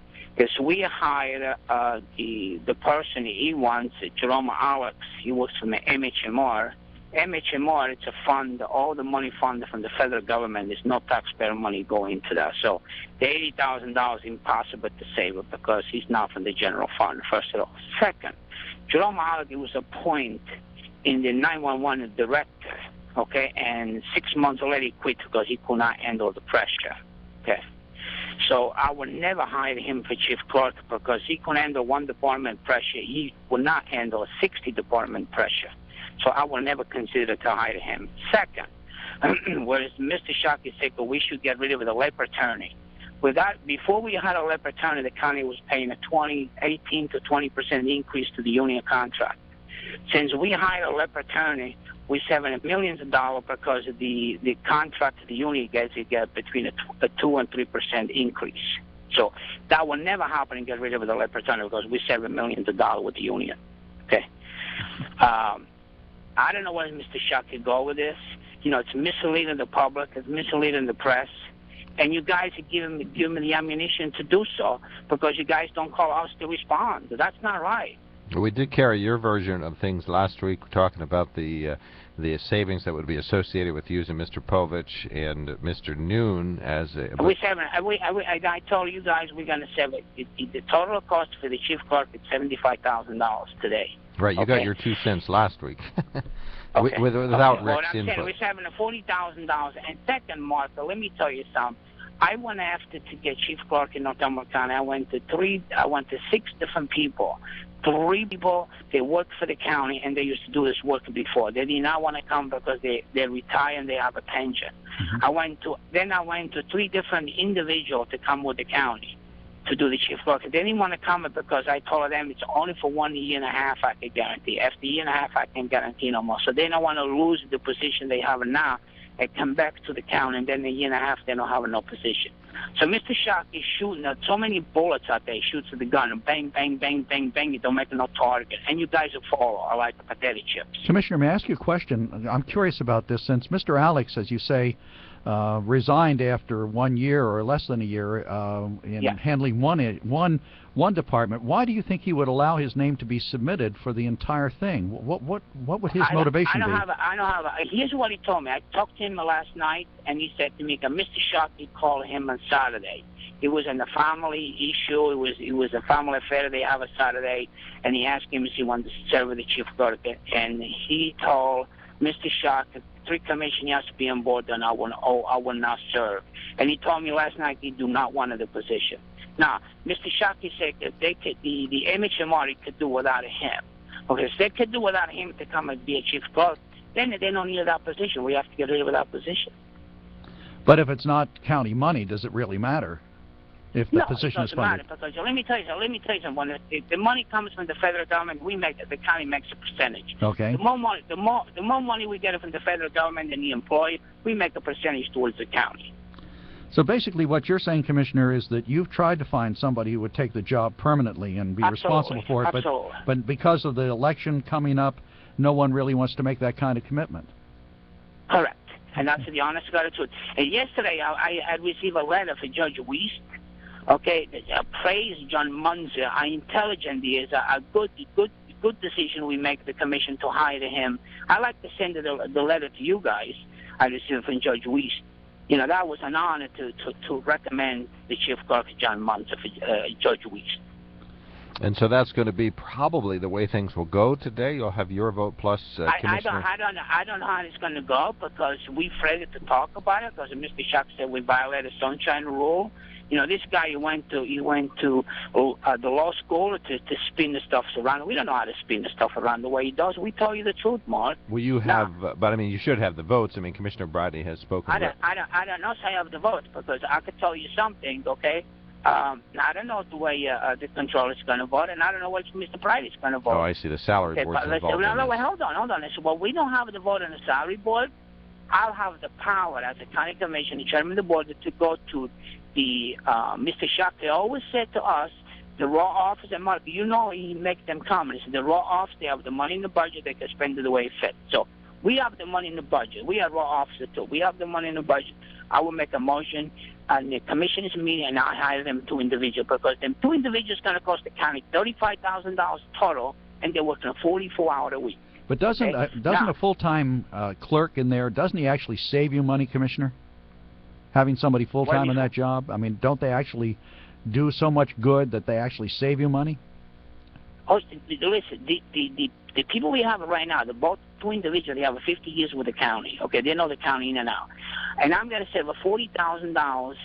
we hired the person he wants, Jerome Alex. He works for the MHMR. MHMR, it's a fund, all the money funded from the federal government. There's no taxpayer money going into that. So the $80,000 is impossible to save it because he's not from the general fund, first of all. Second, Jerome Alex was appointed in the 911 director, okay, and 6 months already quit because he could not handle the pressure, okay. So I would never hire him for chief clerk because he could handle 1 department pressure. He would not handle 60 department pressure. So I will never consider to hire him. Second, whereas Mr. Shockey said that we should get rid of the labor attorney. Before we had a labor attorney, the county was paying a 18 to 20% increase to the union contract. Since we hired a labor attorney, we're saving millions of dollars because of the contract the union gets, you get between a 2 and 3% increase. So that will never happen and get rid of the labor attorney because we're saving millions of dollars with the union. Okay. I don't know where Mr. Shock could go with this. You know, it's misleading the public, it's misleading the press, and you guys are giving me the ammunition to do so because you guys don't call us to respond. That's not right. We did carry your version of things last week, talking about the savings that would be associated with using Mr. Povich and Mr. Noon as a... I told you guys we're going to save it. The total cost for the chief clerk is $75,000 today. Right, you got your 2 cents last week. Okay. Without Rick's saying, input. we're saving $40,000. And second, Martha, let me tell you something. I went after to get chief clerk in Northumberland County. I went to 6 different people. 3 people, they work for the county, and they used to do this work before. They did not want to come because they retire and they have a pension. Mm-hmm. I went to 3 different individuals to come with the county to do the chief clerk. They didn't want to come because I told them it's only for 1 year and a half I can guarantee. After a year and a half, I can't guarantee no more. So they don't want to lose the position they have now and come back to the county, and then a year and a half they don't have no position. So Mr. Shock is shooting at so many bullets out there. He shoots at the gun and bang, bang, bang, bang, bang. You don't make no target. And you guys will follow. I like the potato chips. Commissioner, may I ask you a question? I'm curious about this. Since Mr. Alex, as you say, resigned after 1 year or less than a year in handling one department, why do you think he would allow his name to be submitted for the entire thing? What would his motivation be? Here's what he told me. I talked to him last night, and he said to me, Mr. Shockey called him on Saturday. It was in a family issue. It was a family affair they have a Saturday, and he asked him if he wanted to serve with the chief clerk, and he told Mr. Shockey, 3 commission has to be on board, then I will not serve. And he told me last night he do not want the position. Now, Mr. Shockey said that the MHMR could do without him. Okay, if they could do without him to come and be a chief clerk, then they don't need that position. We have to get rid of that position. But if it's not county money, does it really matter? If the position is funded? Because let me tell you something. When the money comes from the federal government, the county makes a percentage. Okay. The more money we get from the federal government and the employee, we make a percentage towards the county. So basically what you're saying, Commissioner, is that you've tried to find somebody who would take the job permanently and be responsible for it, but because of the election coming up, no one really wants to make that kind of commitment. Correct. And that's the honest attitude. And yesterday I received a letter from Judge Wiest, Okay, praise John Munzer, how intelligent he is, a good decision we make the commission to hire him. I like to send the letter to you guys I received from Judge Wiest. You know, that was an honor to recommend the Chief Clerk, John Munzer, for Judge Wiest. And so that's going to be probably the way things will go today. You'll have your vote plus Commissioner. I don't know how it's going to go because we're afraid to talk about it because Mr. Schacht said we violated the Sunshine Rule. You know, this guy he went to the law school to spin the stuff around. We don't know how to spin the stuff around the way he does. We tell you the truth, Mark. Will you have? But I mean, you should have the votes. I mean, Commissioner Bridey has spoken. I don't know if I have the votes because I could tell you something. Okay. I don't know the way the controller is going to vote, and I don't know what Mr. Bridey is going to vote. Oh, I see. The salary board's involved. Wait, hold on. I said, well, we don't have the vote on the salary board. I'll have the power as a county commissioner, chairman of the board, to go to the Mr. Schacht. They always said to us, the raw office, and Mark, you know he makes them comments. The raw office, they have the money in the budget, they can spend it the way it fits. So we have the money in the budget. We are raw officer too. We have the money in the budget. I will make a motion and the commissioners meeting, and I hire them 2 individuals because them 2 individuals going to cost the county $35,000 total, and they're working a 44-hour week. But doesn't a full-time clerk in there, doesn't he actually save you money, Commissioner? Having somebody full-time in that job? I mean, don't they actually do so much good that they actually save you money? Oh, listen, the people we have right now, both 2 individuals, they have 50 years with the county. Okay, they know the county in and out. And I'm going to save $40,000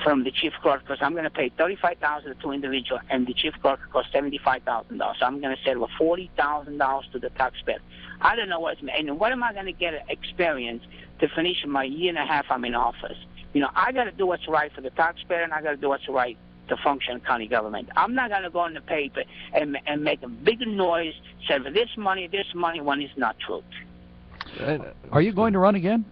from the chief clerk because I'm going to pay $35,000 to 2 individuals, and the chief clerk costs $75,000. So I'm going to save $40,000 to the taxpayer. I don't know what's and what am I going to get experience to finish my 1.5 years I'm in office? You know, I got to do what's right for the taxpayer, and I got to do what's right to function county government. I'm not going to go in the paper and make a big noise, say this money, when it's not true. Are you going to run again?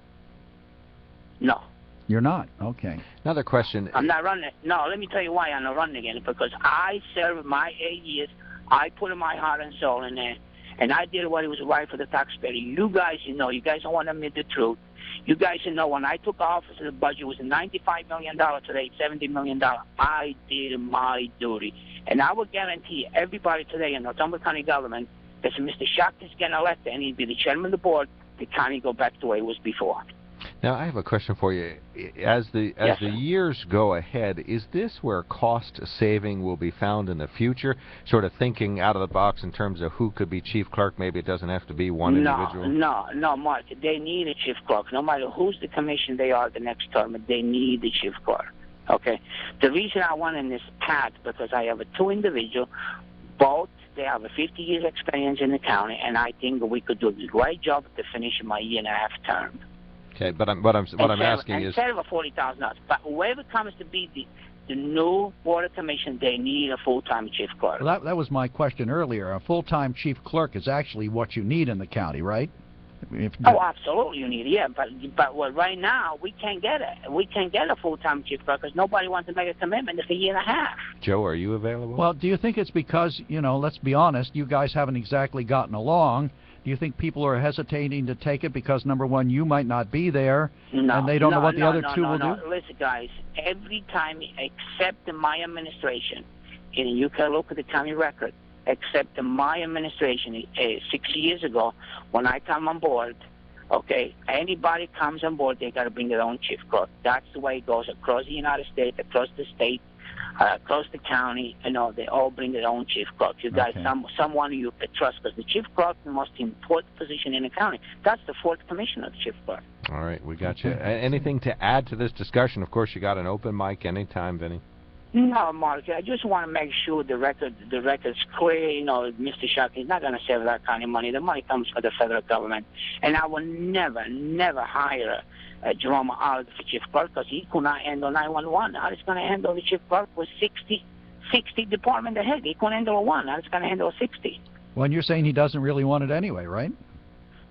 No. You're not? Okay. Another question. I'm not running. No, let me tell you why I'm not running again. Because I served my 8 years. I put my heart and soul in there. And I did what was right for the taxpayer. You guys, you know, you guys don't want to admit the truth. You guys know when I took office, the budget was $95 million. Today, $70 million. I did my duty. And I will guarantee everybody today in Northumberland County government that if Mr. Schacht is getting elected and he'd be the chairman of the board, the county go back to the way it was before. Now, I have a question for you. As the years go ahead, is this where cost saving will be found in the future? Sort of thinking out of the box in terms of who could be chief clerk. Maybe it doesn't have to be one individual. No, Mark. They need a chief clerk. No matter who's the commission they are the next term, they need the chief clerk. Okay. The reason I went in this path because I have 2 individuals, both. They have 50 years experience in the county, and I think we could do a great job to finish my 1.5 year term. Okay, but what I'm asking is instead of $40,000, but whoever comes to be the new board of commission, they need a full-time chief clerk. Well, that was my question earlier. A full-time chief clerk is actually what you need in the county, right? Oh, absolutely, you need it. Yeah, but right now we can't get it. We can't get a full-time chief clerk because nobody wants to make a commitment. It's 1.5 years. Joe, are you available? Well, do you think it's because, you know, let's be honest, you guys haven't exactly gotten along? Do you think people are hesitating to take it because, number one, you might not be there, and they don't know what the other 2 will do? Listen, guys, every time, except in my administration, and you can look at the county record, except in my administration 6 years ago, when I come on board, okay, anybody comes on board, they got to bring their own chief clerk. That's the way it goes across the United States, across the state, across the county. You know, they all bring their own chief clerk. You guys, someone you can trust, because the chief clerk is the most important position in the county. That's the 4th commissioner, the chief clerk. All right, we got you. Anything to add to this discussion? Of course, you got an open mic anytime, Vinny. No, Mark, I just want to make sure the record's clear. You know, Mr. Schacht is not going to save that kind of money. The money comes from the federal government. And I will never hire Jerome Oliver for chief clerk because he could not handle 911. How is going to handle the chief clerk with 60 department ahead? He couldn't handle 1. How is going to handle 60? Well, and you're saying he doesn't really want it anyway, right?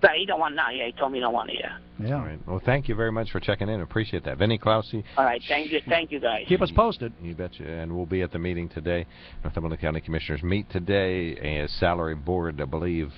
But he don't want it now. Yeah, he told me he don't want it. Yeah. All right. Well, thank you very much for checking in. Appreciate that. Vinny Clausy. All right. Thank you, guys. Keep us posted. You betcha. And we'll be at the meeting today. Northumberland County Commissioners meet today. A salary board, I believe,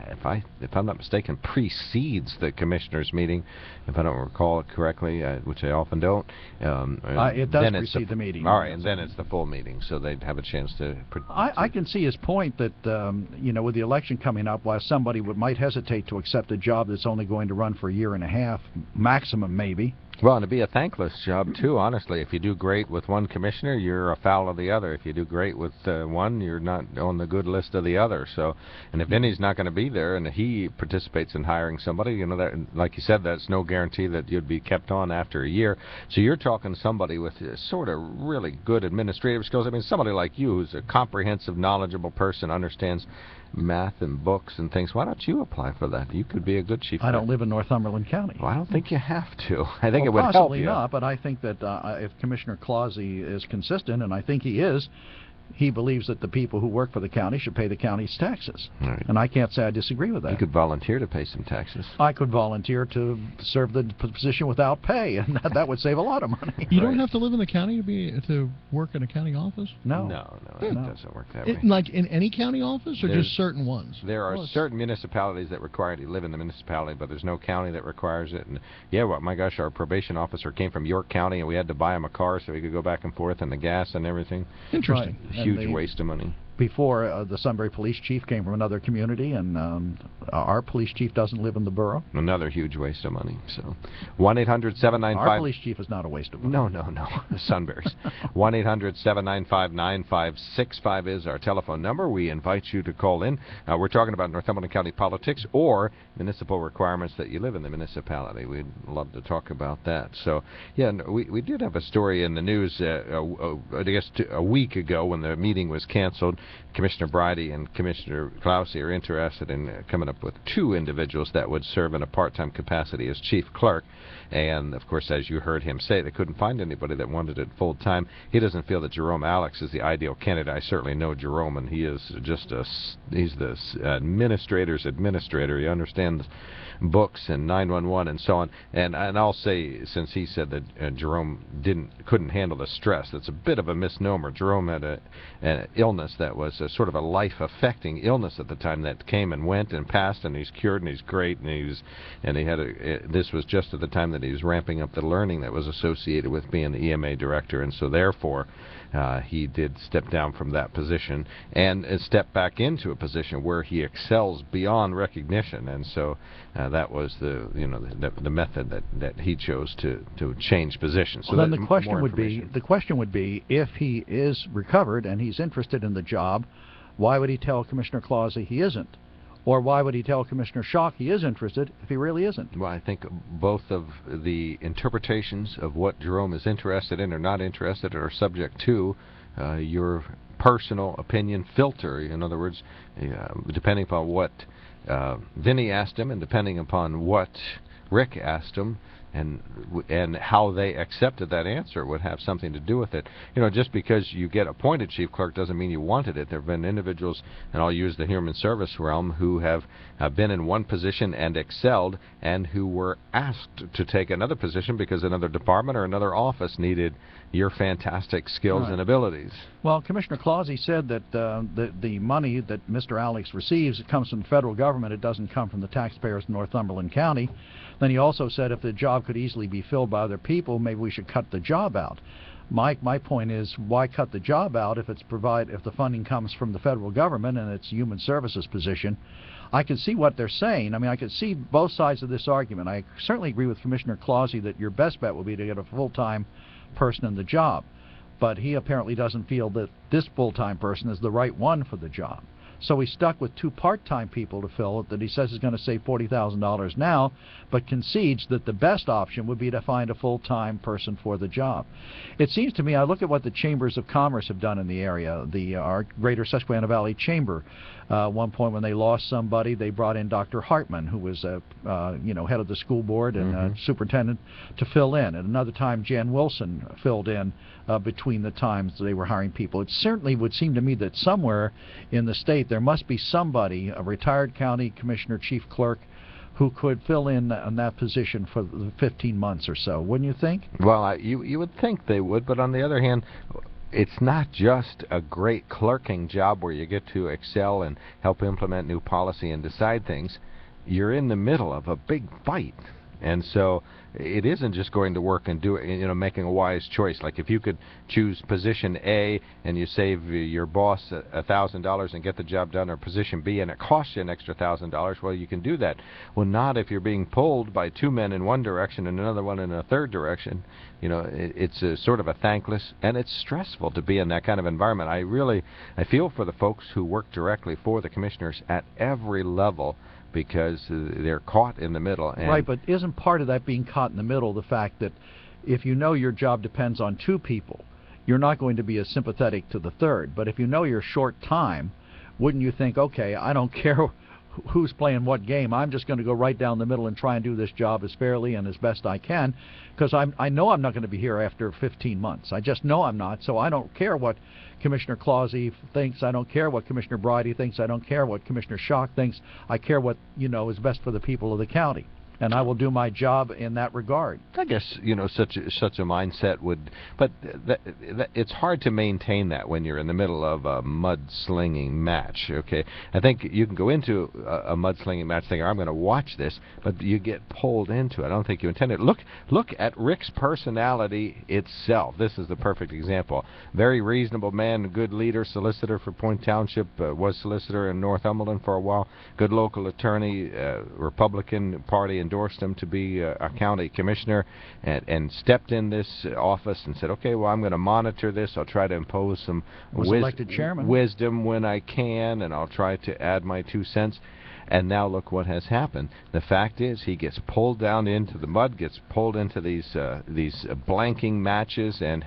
if I'm not mistaken, precedes the commissioners' meeting, if I don't recall it correctly, which I often don't. It does precede the meeting. All right, and then it's the full meeting, so they'd have a chance to... I can see his point that, with the election coming up, while somebody might hesitate to accept a job that's only going to run for a year and a half, maximum maybe. Well, and it'd be a thankless job, too, honestly. If you do great with one commissioner, you're afoul of the other. If you do great with one, you're not on the good list of the other. So, and if Vinny's not going to be there and he participates in hiring somebody, that, like you said, that's no guarantee that you'd be kept on after a year. So you're talking somebody with sort of really good administrative skills. I mean, somebody like you who's a comprehensive, knowledgeable person, understands math and books and things. Why don't you apply for that? You could be a good chief. I don't live in Northumberland County. Well, I don't think you have to. I think it would help possibly you. Not, but I think that if Commissioner Clausey is consistent, and I think he is, he believes that the people who work for the county should pay the county's taxes. Right. And I can't say I disagree with that. You could volunteer to pay some taxes. I could volunteer to serve the position without pay, and that would save a lot of money. You don't have to live in the county to work in a county office? No, it doesn't work that way. Like in any county office, or just certain ones? There are certain municipalities that require you to live in the municipality, but there's no county that requires it. And my gosh, our probation officer came from York County, and we had to buy him a car so he could go back and forth, and the gas and everything. Interesting. Right. Huge waste of money. Before, the Sunbury police chief came from another community, and our police chief doesn't live in the borough. Another huge waste of money. So, 1-800-795... Our police chief is not a waste of money. No. Sunbury's. 1-800-795-9565 is our telephone number. We invite you to call in. We're talking about Northumberland County politics or municipal requirements that you live in the municipality. We'd love to talk about that. So, we did have a story in the news, I guess, a week ago when the meeting was canceled. Commissioner Bridey and Commissioner Clausey are interested in coming up with 2 individuals that would serve in a part-time capacity as chief clerk. And, of course, as you heard him say, they couldn't find anybody that wanted it full-time. He doesn't feel that Jerome Alex is the ideal candidate. I certainly know Jerome, and he is just he's the administrator's administrator. He understands books and 911 and so on. And I'll say, since he said that Jerome couldn't handle the stress, that's a bit of a misnomer. Jerome had an illness that was a sort of a life-affecting illness at the time that came and went and passed, and he's cured and he's great, and this was just at the time that he was ramping up the learning that was associated with being the EMA director, and so therefore he did step down from that position and step back into a position where he excels beyond recognition, and so that was the method that he chose to change positions. So then the question would be if he is recovered and he's interested in the job, why would he tell Commissioner Clausey he isn't? Or why would he tell Commissioner Schock he is interested if he really isn't? Well, I think both of the interpretations of what Jerome is interested in or not interested are subject to your personal opinion filter. In other words, depending upon what Vinny asked him and depending upon what Rick asked him, and how they accepted that answer would have something to do with it. Just because you get appointed chief clerk doesn't mean you wanted it. There have been individuals, and I'll use the human service realm, who have been in one position and excelled, and who were asked to take another position because another department or another office needed your fantastic skills and abilities. Well, Commissioner Clausey said that the money that Mr. Alex receives, it comes from the federal government. It doesn't come from the taxpayers of Northumberland County. Then he also said if the job could easily be filled by other people, maybe we should cut the job out. My point is, why cut the job out if the funding comes from the federal government and it's a human services position? I can see what they're saying. I mean, I can see both sides of this argument. I certainly agree with Commissioner Clausey that your best bet would be to get a full-time person in the job. But he apparently doesn't feel that this full-time person is the right one for the job. So he's stuck with 2 part-time people to fill it that he says is going to save $40,000 now, but concedes that the best option would be to find a full-time person for the job. It seems to me, I look at what the Chambers of Commerce have done in the area, our Greater Susquehanna Valley Chamber. At one point when they lost somebody, they brought in Dr. Hartman, who was head of the school board and superintendent, to fill in. At another time, Jan Wilson filled in between the times they were hiring people. It certainly would seem to me that somewhere in the state there must be somebody, a retired county commissioner, chief clerk, who could fill in on that position for the 15 months or so. Wouldn't you think? Well, you would think they would, but on the other hand, it's not just a great clerking job where you get to excel and help implement new policy and decide things. You're in the middle of a big fight. And so it isn't just going to work and do it, making a wise choice. Like if you could choose position A and you save your boss $1,000 and get the job done, or position B and it costs you an extra $1,000, well, you can do that. Well, not if you're being pulled by two men in one direction and another one in a third direction. It's a sort of a thankless, and it's stressful to be in that kind of environment. I feel for the folks who work directly for the commissioners at every level, because they're caught in the middle. And right, but isn't part of that being caught in the middle the fact that if you know your job depends on two people, you're not going to be as sympathetic to the third. But if you know you're short time, wouldn't you think, okay, I don't care who's playing what game, I'm just going to go right down the middle and try and do this job as fairly and as best I can, because I know I'm not going to be here after 15 months. I just know I'm not, so I don't care what Commissioner Clausey thinks. I don't care what Commissioner Bridey thinks. I don't care what Commissioner Schock thinks. I care what, is best for the people of the county. And I will do my job in that regard. I guess, such a mindset would, but it's hard to maintain that when you're in the middle of a mudslinging match, okay? I think you can go into a mudslinging match thinking, I'm going to watch this, but you get pulled into it. I don't think you intend it. Look at Rick's personality itself. This is the perfect example. Very reasonable man, good leader, solicitor for Point Township, was solicitor in Northumberland for a while, good local attorney, Republican Party, endorsed him to be a county commissioner, and stepped in this office and said, okay, well, I'm going to monitor this. I'll try to impose some elected chairman. Wisdom when I can, and I'll try to add my 2 cents. And now look what has happened. The fact is, he gets pulled down into the mud, gets pulled into these blanking matches, and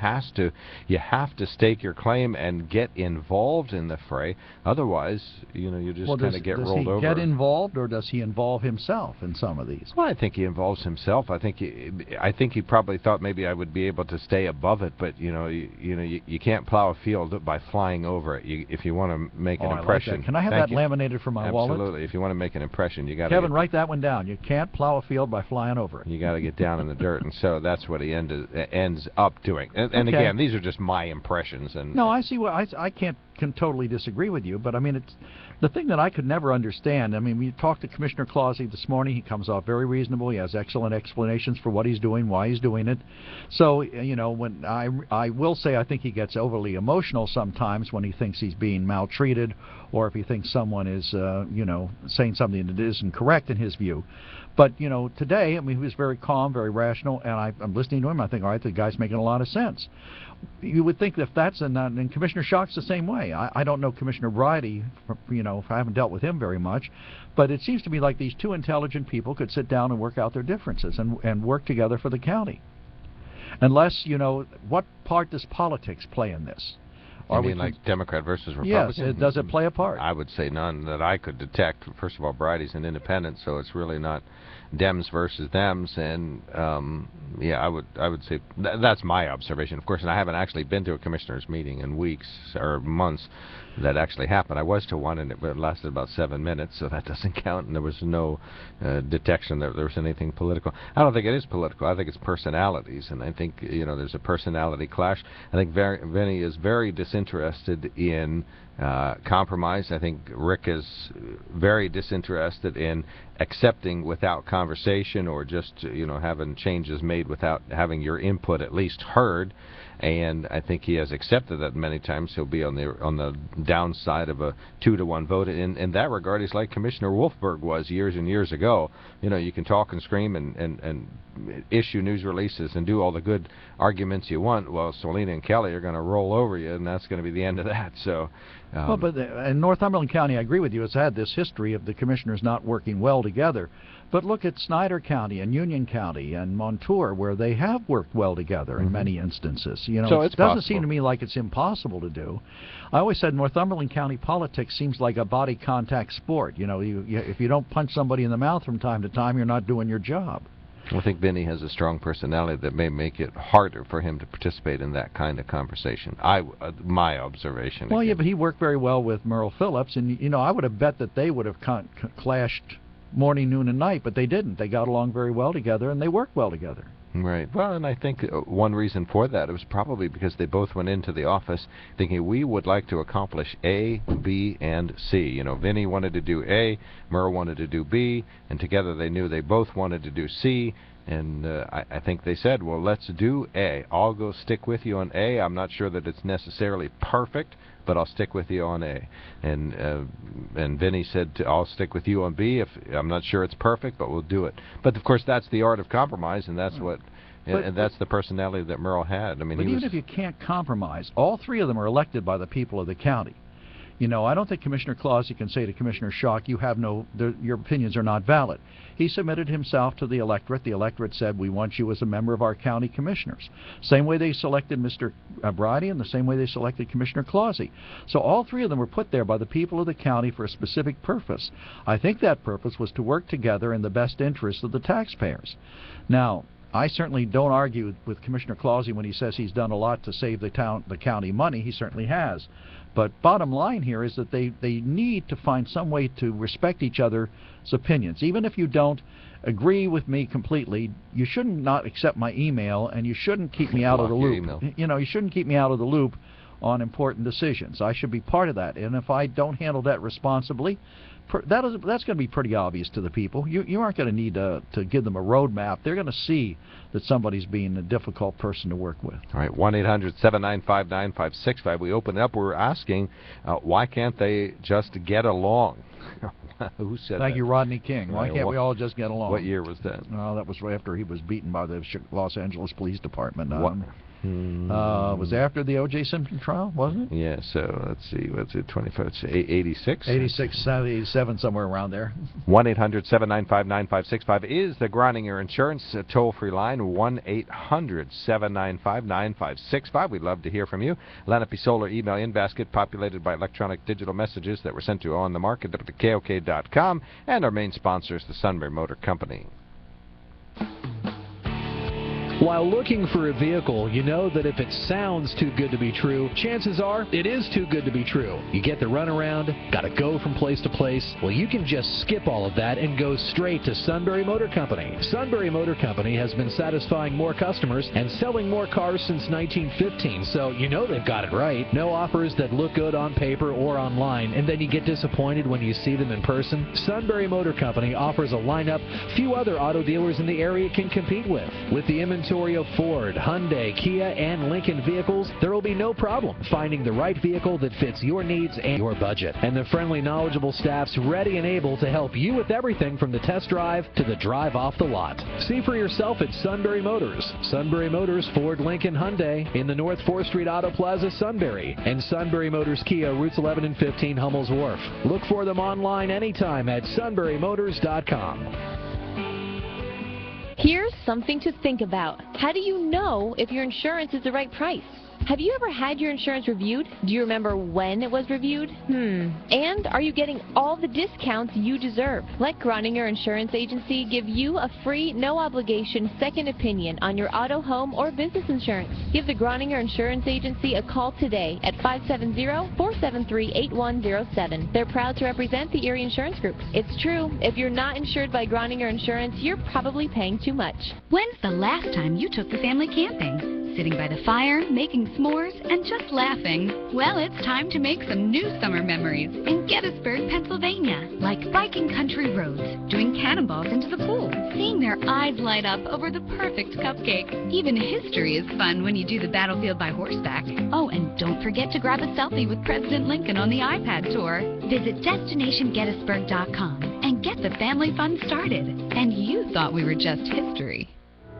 you have to stake your claim and get involved in the fray. Otherwise, you just kind of get rolled over. Does he get involved, or does he involve himself in some of these? Well, I think he involves himself. I think he probably thought maybe I would be able to stay above it, but you can't plow a field by flying over it. If you want to make an impression. I like that. Can I have that laminated for my wallet? Absolutely. If you want to make an impression, you got to. Kevin, write that one down. You can't plow a field by flying over it. You got to get down in the dirt, and so that's what he ends up doing. And again, these are just my impressions. And no, I see what I can totally disagree with you, but I mean, it's the thing that I could never understand. I mean, we talked to Commissioner Clausey this morning. He comes off very reasonable. He has excellent explanations for what he's doing, why he's doing it. So, when I will say I think he gets overly emotional sometimes when he thinks he's being maltreated, or if he thinks someone is, saying something that isn't correct in his view. But, today, I mean, he was very calm, very rational, and I'm listening to him. I think, all right, the guy's making a lot of sense. You would think that if that's and Commissioner Schock's the same way. I don't know Commissioner Bridey, I haven't dealt with him very much, but it seems to me like these two intelligent people could sit down and work out their differences and work together for the county. Unless, what part does politics play in this? You mean like Democrat versus Republican? Yes, does it play a part? I would say none that I could detect. First of all, Bridey's an independent, so it's really not Dems versus Dems, and I would say that's my observation. Of course, and I haven't actually been to a commissioners' meeting in weeks or months that actually happened. I was to one, and it lasted about 7 minutes, so that doesn't count, and there was no detection that there was anything political. I don't think it is political. I think it's personalities, and I think there's a personality clash. I think Vinny is very disinterested in compromise. I think Rick is very disinterested in accepting without conversation, or just having changes made without having your input at least heard. And I think he has accepted that many times. He'll be on the downside of a 2-to-1 vote. In that regard, he's like Commissioner Wolfberg was years and years ago. You can talk and scream and issue news releases and do all the good arguments you want. Well, Salina and Kelly are going to roll over you, and that's going to be the end of that. So, well, but in Northumberland County, I agree with you. It's had this history of the commissioners not working well together. But look at Snyder County and Union County and Montour, where they have worked well together in many instances. So it doesn't seem to me like it's impossible to do. I always said Northumberland County politics seems like a body contact sport. If you don't punch somebody in the mouth from time to time, you're not doing your job. I think Vinny has a strong personality that may make it harder for him to participate in that kind of conversation. My observation. Well, yeah, but he worked very well with Merle Phillips, and I would have bet that they would have clashed morning, noon, and night, but they didn't. They got along very well together, and they worked well together. Right. Well, and I think one reason for that was probably because they both went into the office thinking we would like to accomplish A, B, and C. You know, Vinny wanted to do A, Merle wanted to do B, and together they knew they both wanted to do C. And I think they said, well, let's do A. I'll go stick with you on A. I'm not sure that it's necessarily perfect, but I'll stick with you on A. And Vinny said, I'll stick with you on B. If I'm not sure it's perfect, but we'll do it. But, of course, that's the art of compromise, and that's what... And that's the personality that Merle had. I mean, but even if you can't compromise, all three of them are elected by the people of the county. You know, I don't think Commissioner Clausey can say to Commissioner Schock, your opinions are not valid. He submitted himself to the electorate. The electorate said, we want you as a member of our county commissioners. Same way they selected Mr. Brady and the same way they selected Commissioner Clausey. So all three of them were put there by the people of the county for a specific purpose. I think that purpose was to work together in the best interest of the taxpayers. Now, I certainly don't argue with Commissioner Clausey when he says he's done a lot to save the county money. He certainly has. But bottom line here is that they need to find some way to respect each other's opinions. Even if you don't agree with me completely, you shouldn't not accept my email, and you shouldn't keep me out of the loop. You know, you shouldn't keep me out of the loop on important decisions. I should be part of that. And if I don't handle that responsibly, that's going to be pretty obvious to the people. You aren't going to need to give them a roadmap. They're going to see that somebody's being a difficult person to work with. All right, 1-800-795-9565. We open it up. We're asking, why can't they just get along? Who said that? Thank you, Rodney King. Why can't we all just get along? What year was that? Well, that was right after he was beaten by the Los Angeles Police Department. Was after the O.J. Simpson trial, wasn't it? Yeah, so let's see, what's it, 25, it's 86? 86, 87, somewhere around there. 1-800-795-9565 is the Groninger Insurance toll-free line, 1-800-795-9565. We'd love to hear from you. Lenape Solar email in basket populated by electronic digital messages that were sent to On the Market at KOK.com, and our main sponsor is the Sunbury Motor Company. While looking for a vehicle, you know that if it sounds too good to be true, chances are it is too good to be true. You get the runaround, gotta go from place to place. Well, you can just skip all of that and go straight to Sunbury Motor Company. Sunbury Motor Company has been satisfying more customers and selling more cars since 1915, so you know they've got it right. No offers that look good on paper or online, and then you get disappointed when you see them in person. Sunbury Motor Company offers a lineup few other auto dealers in the area can compete with. With the inventory of Ford, Hyundai, Kia, and Lincoln vehicles, there will be no problem finding the right vehicle that fits your needs and your budget. And the friendly, knowledgeable staff's ready and able to help you with everything from the test drive to the drive off the lot. See for yourself at Sunbury Motors. Sunbury Motors, Ford, Lincoln, Hyundai in the North 4th Street Auto Plaza, Sunbury. And Sunbury Motors Kia, routes 11 and 15, Hummel's Wharf. Look for them online anytime at sunburymotors.com. Here's something to think about. How do you know if your insurance is the right price? Have you ever had your insurance reviewed? Do you remember when it was reviewed? And are you getting all the discounts you deserve? Let Groninger Insurance Agency give you a free, no-obligation second opinion on your auto, home, or business insurance. Give the Groninger Insurance Agency a call today at 570-473-8107. They're proud to represent the Erie Insurance Group. It's true, if you're not insured by Groninger Insurance, you're probably paying too much. When's the last time you took the family camping? Sitting by the fire, making s'mores, and just laughing. Well, it's time to make some new summer memories in Gettysburg, Pennsylvania. Like biking country roads, doing cannonballs into the pool, seeing their eyes light up over the perfect cupcake. Even history is fun when you do the battlefield by horseback. Oh, and don't forget to grab a selfie with President Lincoln on the iPad tour. Visit DestinationGettysburg.com and get the family fun started. And you thought we were just history.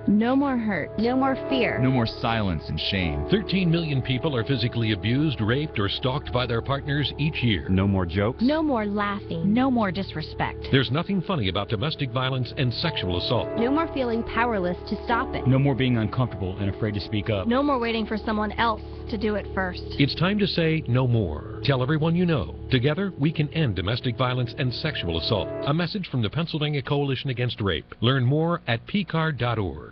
No more hurt. No more fear. No more silence and shame. 13 million people are physically abused, raped, or stalked by their partners each year. No more jokes. No more laughing. No more disrespect. There's nothing funny about domestic violence and sexual assault. No more feeling powerless to stop it. No more being uncomfortable and afraid to speak up. No more waiting for someone else to do it first. It's time to say no more. Tell everyone you know. Together, we can end domestic violence and sexual assault. A message from the Pennsylvania Coalition Against Rape. Learn more at pcard.org.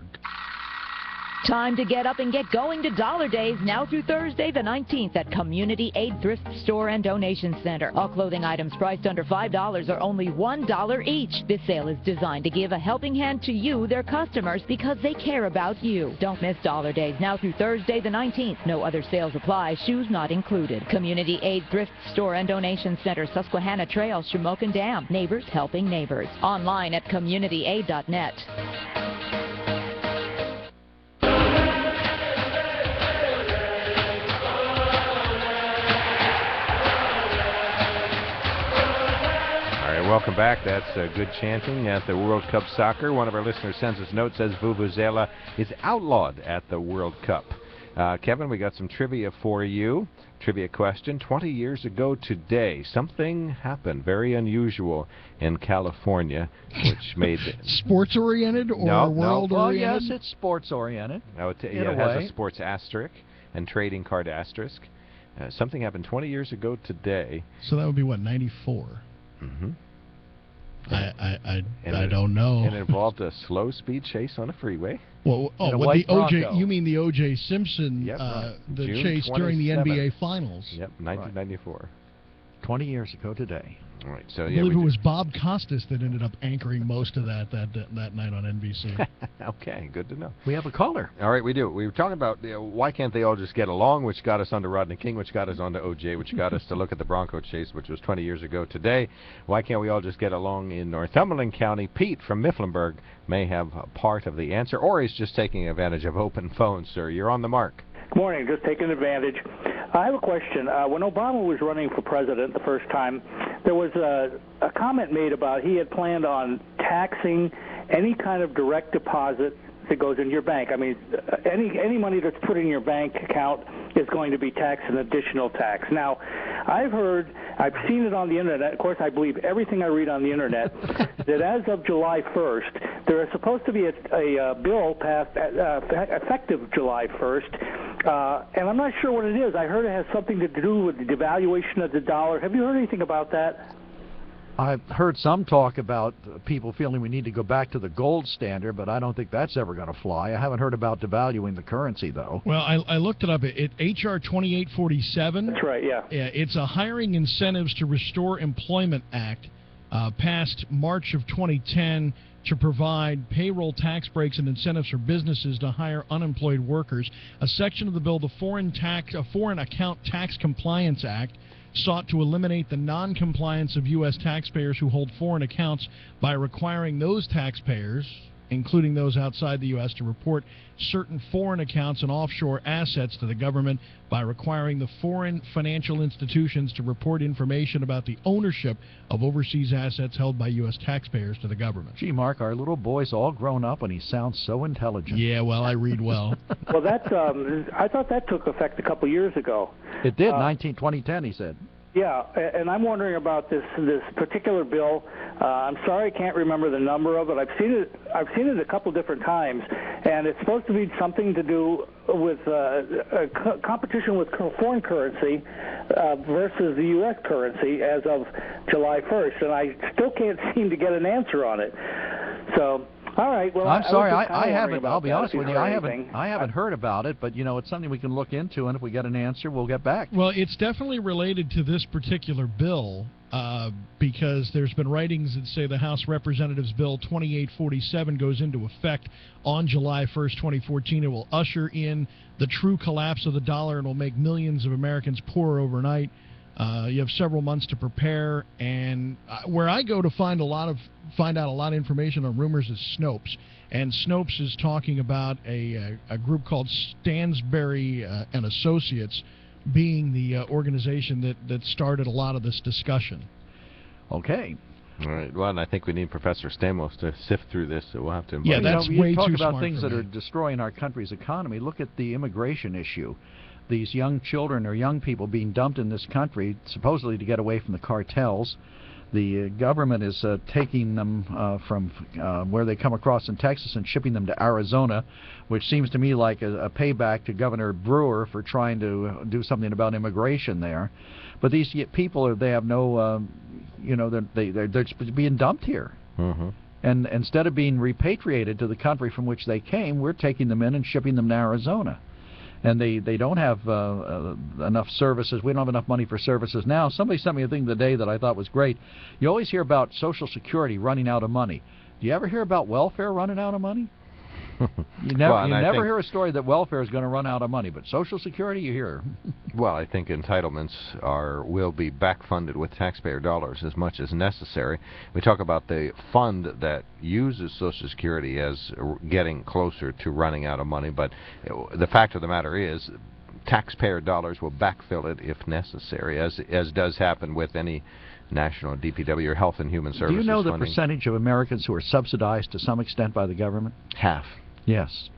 Time to get up and get going to Dollar Days now through Thursday the 19th at Community Aid Thrift Store and Donation Center. All clothing items priced under $5 are only $1 each. This sale is designed to give a helping hand to you, their customers, because they care about you. Don't miss Dollar Days now through Thursday the 19th. No other sales apply. Shoes not included. Community Aid Thrift Store and Donation Center, Susquehanna Trail, Shamokin Dam. Neighbors helping neighbors. Online at communityaid.net. Welcome back. That's good chanting at the World Cup Soccer. One of our listeners sends us a note, says Vuvuzela is outlawed at the World Cup. Kevin, we got some trivia for you. Trivia question. 20 years ago today, something happened very unusual in California, which made... Sports-oriented or world-oriented? Well, yes, it's sports-oriented. No, it has a sports asterisk and trading card asterisk. Something happened 20 years ago today. So that would be, what, 94? Mm-hmm. I don't know. And it involved a slow speed chase on a freeway. Well, what the OJ? You mean the OJ Simpson, the June chase during the 27th. NBA Finals? Yep, 1994. Right. 20 years ago today. All right, so I believe it was Bob Costas that ended up anchoring most of that night on NBC. Okay, good to know. We have a caller. All right, we do. We were talking about why can't they all just get along, which got us onto Rodney King, which got us onto OJ, which got us to look at the Bronco chase, which was 20 years ago today. Why can't we all just get along in Northumberland County? Pete from Mifflinburg may have a part of the answer, or he's just taking advantage of open phones, sir. You're on the mark. Good morning. Just taking advantage. I have a question. When Obama was running for president the first time, there was a comment made about he had planned on taxing any kind of direct deposit that goes in your bank. I mean, any money that's put in your bank account is going to be taxed an additional tax. Now, I've seen it on the Internet. Of course, I believe everything I read on the Internet, that as of July 1st, there is supposed to be a bill passed effective July 1st, and I'm not sure what it is. I heard it has something to do with the devaluation of the dollar. Have you heard anything about that? I've heard some talk about people feeling we need to go back to the gold standard, but I don't think that's ever going to fly. I haven't heard about devaluing the currency, though. Well, I looked it up. H.R. 2847. That's right, yeah. It's a Hiring Incentives to Restore Employment Act passed March of 2010 to provide payroll tax breaks and incentives for businesses to hire unemployed workers. A section of the bill, the Foreign Account Tax Compliance Act, sought to eliminate the non-compliance of U.S. taxpayers who hold foreign accounts by requiring those taxpayers, including those outside the U.S., to report certain foreign accounts and offshore assets to the government, by requiring the foreign financial institutions to report information about the ownership of overseas assets held by U.S. taxpayers to the government. Gee, Mark, our little boy's all grown up and he sounds so intelligent. Yeah, well, I read well. Well, I thought that took effect a couple years ago. It did, 2010, he said. Yeah, and I'm wondering about this particular bill. I'm sorry I can't remember the number of it. I've seen it a couple different times, and it's supposed to be something to do with competition with foreign currency versus the U.S. currency as of July 1st, and I still can't seem to get an answer on it. So. All right. Well, I'm sorry, I haven't. I'll be honest with you. I haven't heard about it, but it's something we can look into, and if we get an answer, we'll get back. Well, it's definitely related to this particular bill because there's been writings that say the House Representatives Bill 2847 goes into effect on July 1st, 2014. It will usher in the true collapse of the dollar and will make millions of Americans poorer overnight. You have several months to prepare, and where I go to find out a lot of information on rumors is Snopes, and Snopes is talking about a group called Stansberry and Associates being the organization that started a lot of this discussion. Okay. All right. Well, and I think we need Professor Stamos to sift through this, so we'll have to invite him. Yeah, that's way too smart. You talk about things that are destroying our country's economy. Look at the immigration issue. These young children or young people being dumped in this country, supposedly to get away from the cartels. The government is taking them from where they come across in Texas and shipping them to Arizona, which seems to me like a payback to Governor Brewer for trying to do something about immigration there. But these people, they have no, they're being dumped here. Mm-hmm. And instead of being repatriated to the country from which they came, we're taking them in and shipping them to Arizona. And they don't have enough services. We don't have enough money for services now. Somebody sent me a thing today that I thought was great. You always hear about Social Security running out of money. Do you ever hear about welfare running out of money? You never hear a story that welfare is going to run out of money, but Social Security you hear. Well, I think entitlements will be back-funded with taxpayer dollars as much as necessary. We talk about the fund that uses Social Security as getting closer to running out of money, but the fact of the matter is taxpayer dollars will backfill it if necessary, as does happen with any national DPW or Health and Human Services. Do you know the funding. percentage of Americans who are subsidized to some extent by the government? Half. Yes.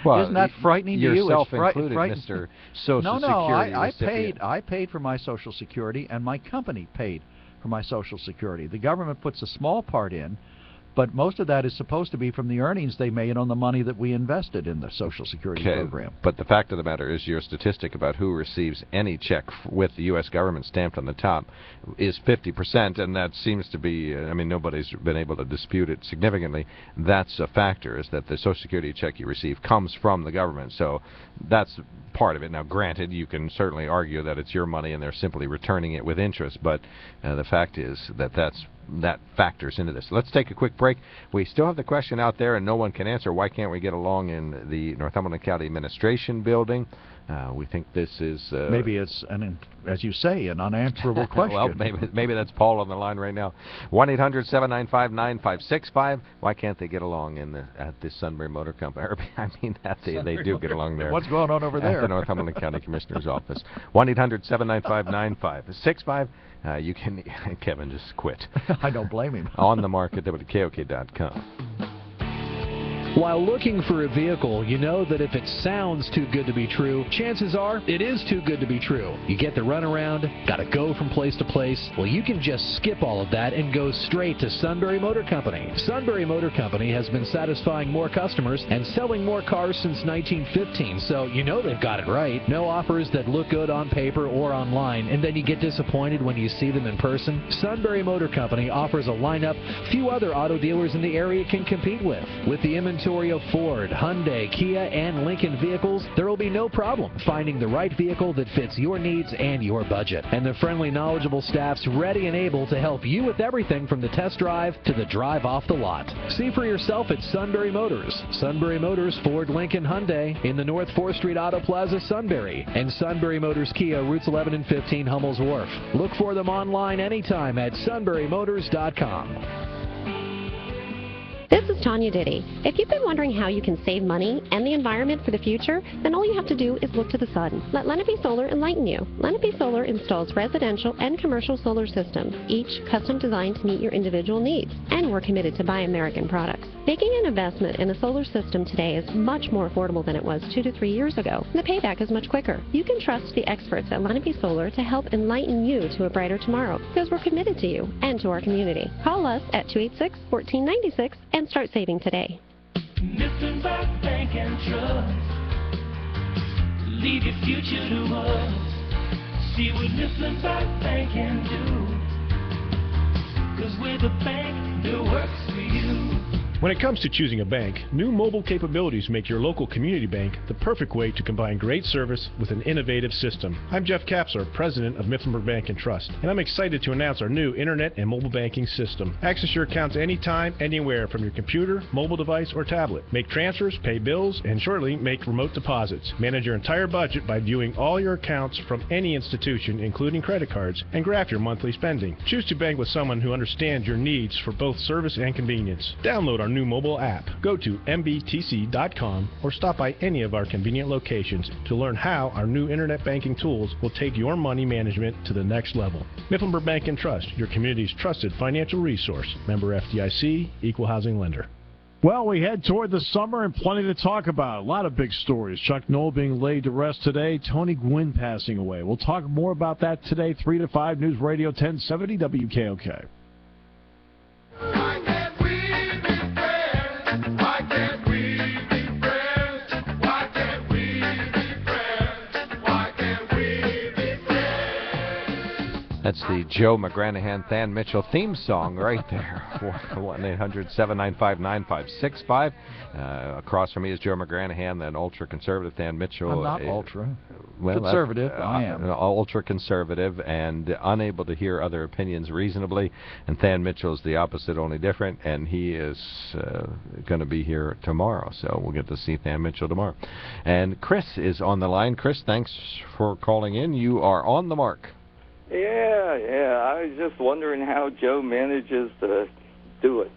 Well, isn't that frightening to you? Yourself included, Mr. Social Security recipient. I paid for my Social Security, and my company paid for my Social Security. The government puts a small part in, but most of that is supposed to be from the earnings they made on the money that we invested in the Social Security program. But the fact of the matter is your statistic about who receives any check with the U.S. government stamped on the top is 50%, and that seems to be, I mean, nobody's been able to dispute it significantly. That's a factor, is that the Social Security check you receive comes from the government. So that's part of it. Now, granted, you can certainly argue that it's your money and they're simply returning it with interest, but the fact is that that factors into this. Let's take a quick break. We still have the question out there and no one can answer. Why can't we get along in the Northumberland County Administration building? We think this is... maybe it's, as you say, an unanswerable question. Well, maybe that's Paul on the line right now. 1-800-795-9565. Why can't they get along at this Sunbury Motor Company? I mean, they do get along there. What's going on over there? At the Northumberland County Commissioner's office. 1-800-795-9565. You can... Kevin just quit. I don't blame him. On the mark at WKOK.com. While looking for a vehicle, you know that if it sounds too good to be true, chances are it is too good to be true. You get the runaround, gotta go from place to place. Well, you can just skip all of that and go straight to Sunbury Motor Company. Sunbury Motor Company has been satisfying more customers and selling more cars since 1915, so you know they've got it right. No offers that look good on paper or online, and then you get disappointed when you see them in person. Sunbury Motor Company offers a lineup few other auto dealers in the area can compete with. With the inventory of Ford, Hyundai, Kia, and Lincoln vehicles, there will be no problem finding the right vehicle that fits your needs and your budget. And the friendly, knowledgeable staff's ready and able to help you with everything from the test drive to the drive off the lot. See for yourself at Sunbury Motors. Sunbury Motors, Ford, Lincoln, Hyundai in the North 4th Street Auto Plaza, Sunbury. And Sunbury Motors Kia, routes 11 and 15, Hummel's Wharf. Look for them online anytime at sunburymotors.com. This is Tanya Diddy. If you've been wondering how you can save money and the environment for the future, then all you have to do is look to the sun. Let Lenape Solar enlighten you. Lenape Solar installs residential and commercial solar systems, each custom designed to meet your individual needs, and we're committed to buy American products. Making an investment in a solar system today is much more affordable than it was 2 to 3 years ago, and the payback is much quicker. You can trust the experts at Lenape Solar to help enlighten you to a brighter tomorrow, because we're committed to you and to our community. Call us at 286-1496 and start saving today. Nippon Bank and Trust. Leave your future to us. See what Nippon Bank can do. 'Cause we're the bank that works for you. When it comes to choosing a bank, new mobile capabilities make your local community bank the perfect way to combine great service with an innovative system. I'm Jeff Kapsler, president of Mifflinburg Bank and Trust, and I'm excited to announce our new internet and mobile banking system. Access your accounts anytime, anywhere from your computer, mobile device, or tablet. Make transfers, pay bills, and shortly make remote deposits. Manage your entire budget by viewing all your accounts from any institution, including credit cards, and graph your monthly spending. Choose to bank with someone who understands your needs for both service and convenience. Download our new mobile app. Go to mbtc.com or stop by any of our convenient locations to learn how our new internet banking tools will take your money management to the next level. Mifflinburg Bank and Trust, your community's trusted financial resource. Member FDIC, Equal Housing Lender. Well, we head toward the summer and plenty to talk about. A lot of big stories. Chuck Noll being laid to rest today. Tony Gwynn passing away. We'll talk more about that today, 3 to 5, News Radio 1070 WKOK. That's the Joe McGranahan, Than Mitchell theme song right there. 1-800-795-9565. Across from me is Joe McGranahan, then ultra-conservative Than Mitchell. I'm not ultra. Well, Conservative, I am. Ultra-conservative and unable to hear other opinions reasonably. And Than Mitchell is the opposite, only different, and he is going to be here tomorrow. So we'll get to see Than Mitchell tomorrow. And Chris is on the line. Chris, thanks for calling in. You are on the mark. Yeah. I was just wondering how Joe manages to do it.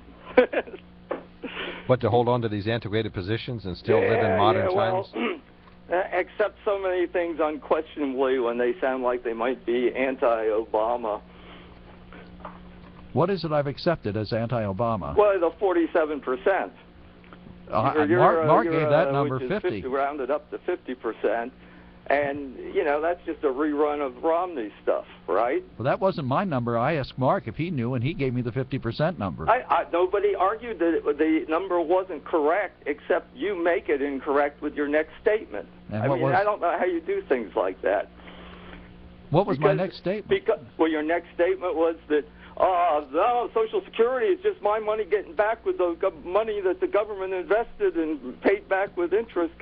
What, to hold on to these antiquated positions and still live in modern times? Accept so many things unquestionably when they sound like they might be anti-Obama. What is it I've accepted as anti-Obama? Well, the 47%. Mark gave that number which is 50. Rounded up to 50%. And, that's just a rerun of Romney stuff, right? Well, that wasn't my number. I asked Mark if he knew, and he gave me the 50% number. Nobody argued that the number wasn't correct, except you make it incorrect with your next statement. I don't know how you do things like that. What was my next statement? Your next statement was that, no, Social Security is just my money getting back with the money that the government invested and paid back with interest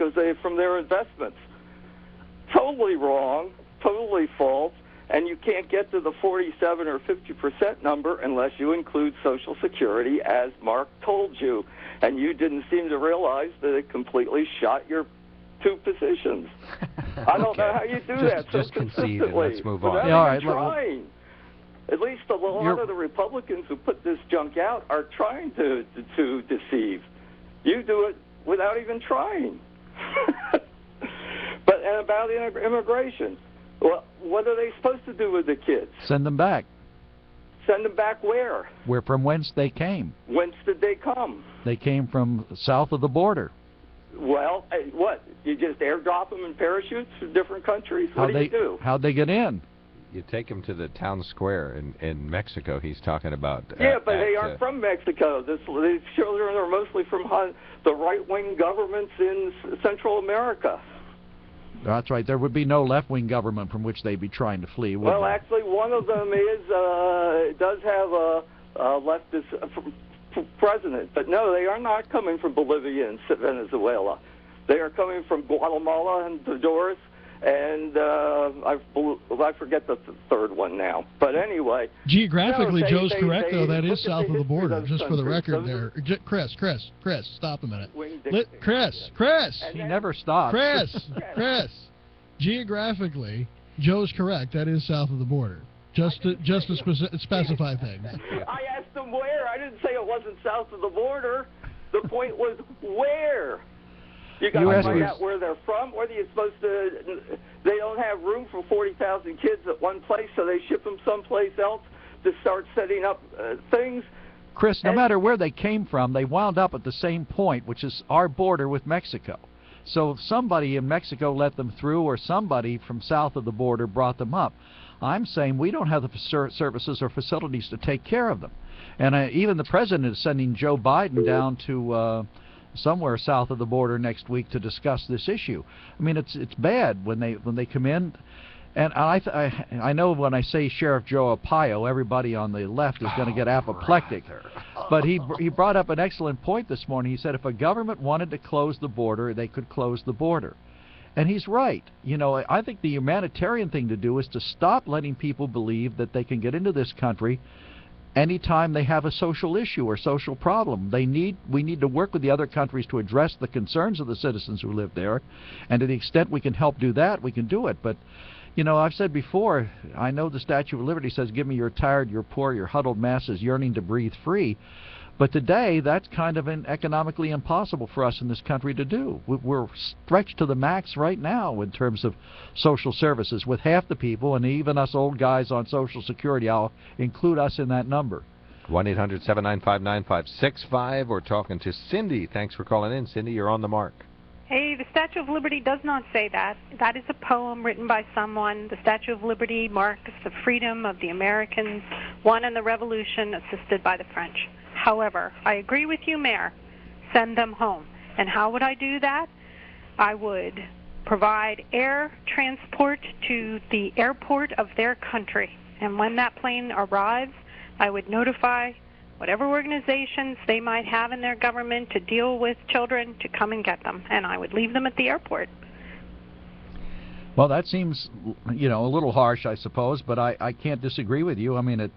from their investments. Totally wrong, totally false, and you can't get to the 47 or 50% number unless you include Social Security, as Mark told you. And you didn't seem to realize that it completely shot your two positions. I don't know how you do that so just concede consistently. and let's move on. Without even trying. At least a lot of the Republicans who put this junk out are trying to deceive. You do it without even trying. And about immigration, well, what are they supposed to do with the kids? Send them back. Send them back where? From whence they came. Whence did they come? They came from south of the border. Well, what? You just airdrop them in parachutes to different countries? What do you do? How'd they get in? You take them to the town square in Mexico. He's talking about. Yeah, but they aren't from Mexico. These children are mostly from the right-wing governments in Central America. That's right. There would be no left-wing government from which they'd be trying to flee. Well, actually, one of them does have a leftist president. But no, they are not coming from Bolivia and Venezuela. They are coming from Guatemala and Honduras, and I forget the third one now. But anyway. Geographically, Joe's correct, though. That is south of the border, just for the record there. Chris, stop a minute. Chris! He never stops. Chris! Geographically, Joe's correct. That is south of the border. Just to specify things. I asked him where. I didn't say it wasn't south of the border. The point was where. You got to find out where they're from. Whether you're supposed to, they don't have room for 40,000 kids at one place, so they ship them someplace else to start setting up things. Chris, no matter where they came from, they wound up at the same point, which is our border with Mexico. So somebody in Mexico let them through, or somebody from south of the border brought them up. I'm saying we don't have the services or facilities to take care of them. And even the president is sending Joe Biden down to somewhere south of the border next week to discuss this issue. I mean, it's bad when they come in. And I know when I say Sheriff Joe Arpaio, everybody on the left is going to get apoplectic. But he brought up an excellent point this morning. He said if a government wanted to close the border, they could close the border. And he's right. I think the humanitarian thing to do is to stop letting people believe that they can get into this country anytime they have a social issue or social problem. We need to work with the other countries to address the concerns of the citizens who live there. And to the extent we can help do that, we can do it. But I've said before, I know the Statue of Liberty says, give me your tired, your poor, your huddled masses yearning to breathe free. But today, that's kind of economically impossible for us in this country to do. We're stretched to the max right now in terms of social services with half the people, and even us old guys on Social Security. I'll include us in that number. 1-800-795-9565. We're talking to Cindy. Thanks for calling in. Cindy, you're on the mark. Hey, the Statue of Liberty does not say that. That is a poem written by someone. The Statue of Liberty marks the freedom of the Americans won in the Revolution, assisted by the French. However, I agree with you, Mayor. Send them home. And how would I do that? I would provide air transport to the airport of their country And when that plane arrives, I would notify whatever organizations they might have in their government to deal with children to come and get them, and I would leave them at the airport. Well, that seems, a little harsh, I suppose, but I can't disagree with you. I mean,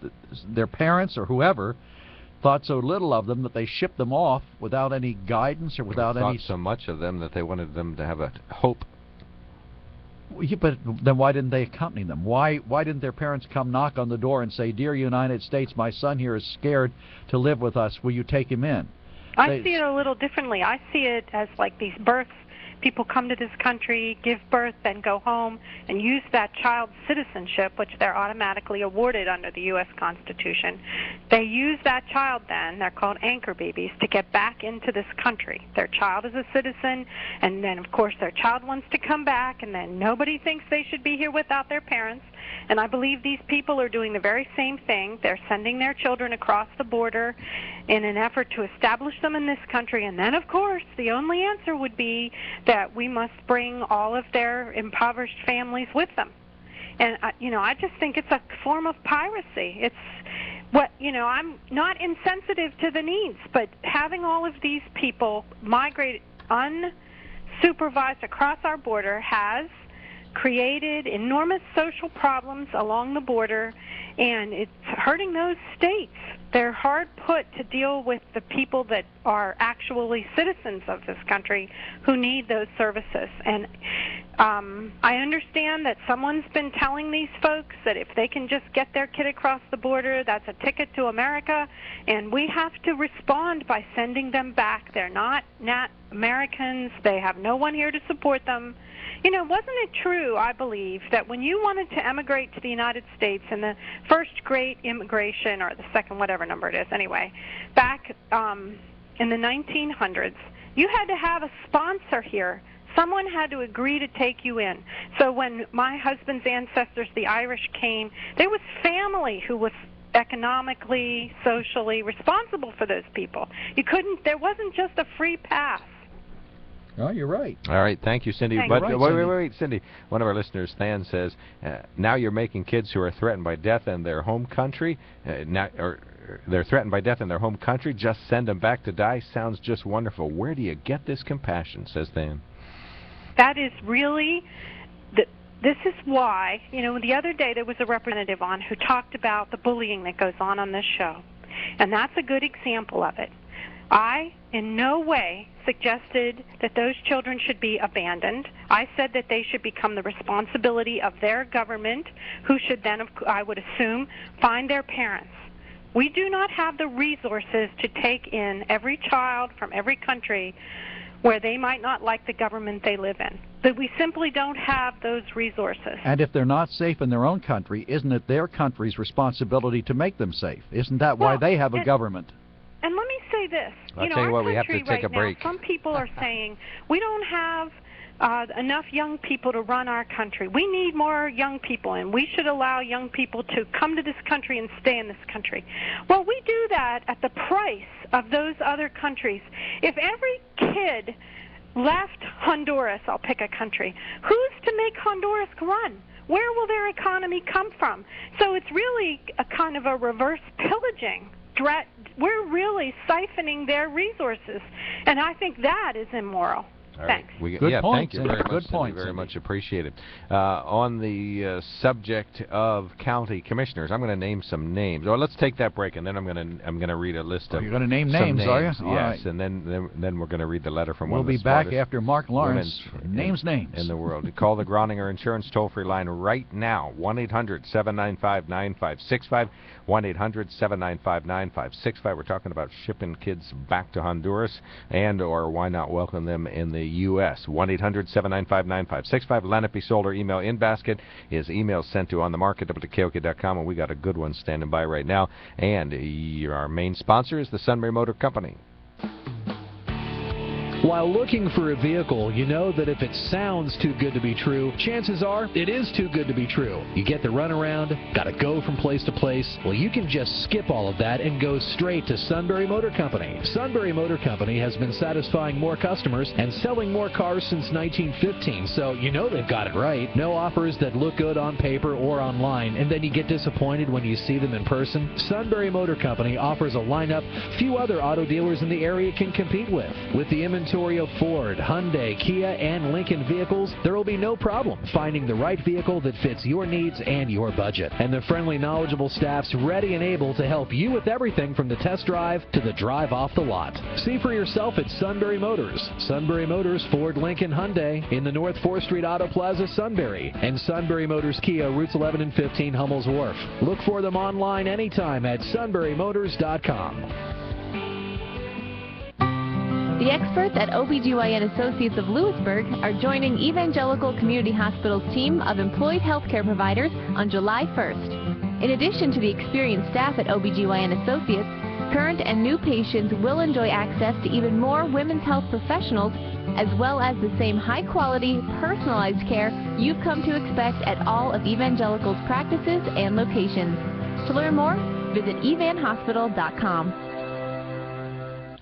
their parents or whoever thought so little of them that they shipped them off without any guidance or without any... Thought so much of them that they wanted them to have a hope. Yeah, but then why didn't they accompany them? Why didn't their parents come knock on the door and say, "Dear United States, my son here is scared to live with us. Will you take him in?" I see it a little differently. I see it as like these births. People come to this country, give birth, then go home and use that child's citizenship, which they're automatically awarded under the U.S. Constitution. They use that child then, they're called anchor babies, to get back into this country. Their child is a citizen, and then, of course, their child wants to come back, and then nobody thinks they should be here without their parents. And I believe these people are doing the very same thing. They're sending their children across the border in an effort to establish them in this country. And then, of course, the only answer would be that we must bring all of their impoverished families with them. And, I just think it's a form of piracy. It's what, I'm not insensitive to the needs, but having all of these people migrate unsupervised across our border has created enormous social problems along the border, and it's hurting those states. They're hard put to deal with the people that are actually citizens of this country who need those services. And I understand that someone's been telling these folks that if they can just get their kid across the border, that's a ticket to America, and we have to respond by sending them back. They're not Americans. They have no one here to support them. Wasn't it true, I believe, that when you wanted to emigrate to the United States in the first great immigration, or the second, whatever number it is, anyway, back in the 1900s, you had to have a sponsor here. Someone had to agree to take you in. So when my husband's ancestors, the Irish, came, there was family who was economically, socially responsible for those people. There wasn't just a free pass. Oh, you're right. All right, thank you, Cindy. Thank But you. Right, wait, Cindy. One of our listeners, Stan, says, now you're making kids who are threatened by death in their home country, they're threatened by death in their home country, just send them back to die. Sounds just wonderful. Where do you get this compassion, says Stan? That is really... This is why, the other day there was a representative on who talked about the bullying that goes on this show. And that's a good example of it. I, in no way, suggested that those children should be abandoned. I said that they should become the responsibility of their government, who should then, I would assume, find their parents. We do not have the resources to take in every child from every country where they might not like the government they live in. That we simply don't have those resources. And if they're not safe in their own country, isn't it their country's responsibility to make them safe? Isn't that why they have a government? And let me say this. I'll tell you what, we have to take a break. Now, some people are saying, we don't have enough young people to run our country. We need more young people, and we should allow young people to come to this country and stay in this country. Well, we do that at the price of those other countries. If every kid left Honduras, I'll pick a country, who's to make Honduras run? Where will their economy come from? So it's really a kind of a reverse pillaging. We're really siphoning their resources, and I think that is immoral. All Thanks. Right. Good point, thank you very much. Good point, Very much appreciated. On the subject of county commissioners, I'm going to name some names. Well, let's take that break, and then I'm going to read a list of. You're going to name names, are you? Yes, right. and then we're going to read the letter from we'll one of the be back smartest after Mark Lawrence names in the world. Call the Groninger Insurance toll-free line right now, 1-800-795-9565, 1-800-795-9565. We're talking about shipping kids back to Honduras, or why not welcome them in the U.S. 1-800-795-9565. Lenape Solar email in basket is email sent to onthemarket@KOK.com, and we got a good one standing by right now. And our main sponsor is the Sunbury Motor Company. While looking for a vehicle, you know that if it sounds too good to be true, chances are it is too good to be true. You get the runaround, gotta go from place to place. Well, you can just skip all of that and go straight to Sunbury Motor Company. Sunbury Motor Company has been satisfying more customers and selling more cars since 1915, so you know they've got it right. No offers that look good on paper or online, and then you get disappointed when you see them in person. Sunbury Motor Company offers a lineup few other auto dealers in the area can compete with. With the inventory of Ford, Hyundai, Kia, and Lincoln vehicles, there will be no problem finding the right vehicle that fits your needs and your budget. And the friendly, knowledgeable staff's ready and able to help you with everything from the test drive to the drive off the lot. See for yourself at Sunbury Motors. Sunbury Motors, Ford, Lincoln, Hyundai in the North 4th Street Auto Plaza, Sunbury. And Sunbury Motors Kia, routes 11 and 15, Hummel's Wharf. Look for them online anytime at sunburymotors.com. The experts at OBGYN Associates of Lewisburg are joining Evangelical Community Hospital's team of employed healthcare providers on July 1st. In addition to the experienced staff at OBGYN Associates, current and new patients will enjoy access to even more women's health professionals, as well as the same high-quality, personalized care you've come to expect at all of Evangelical's practices and locations. To learn more, visit evanhospital.com.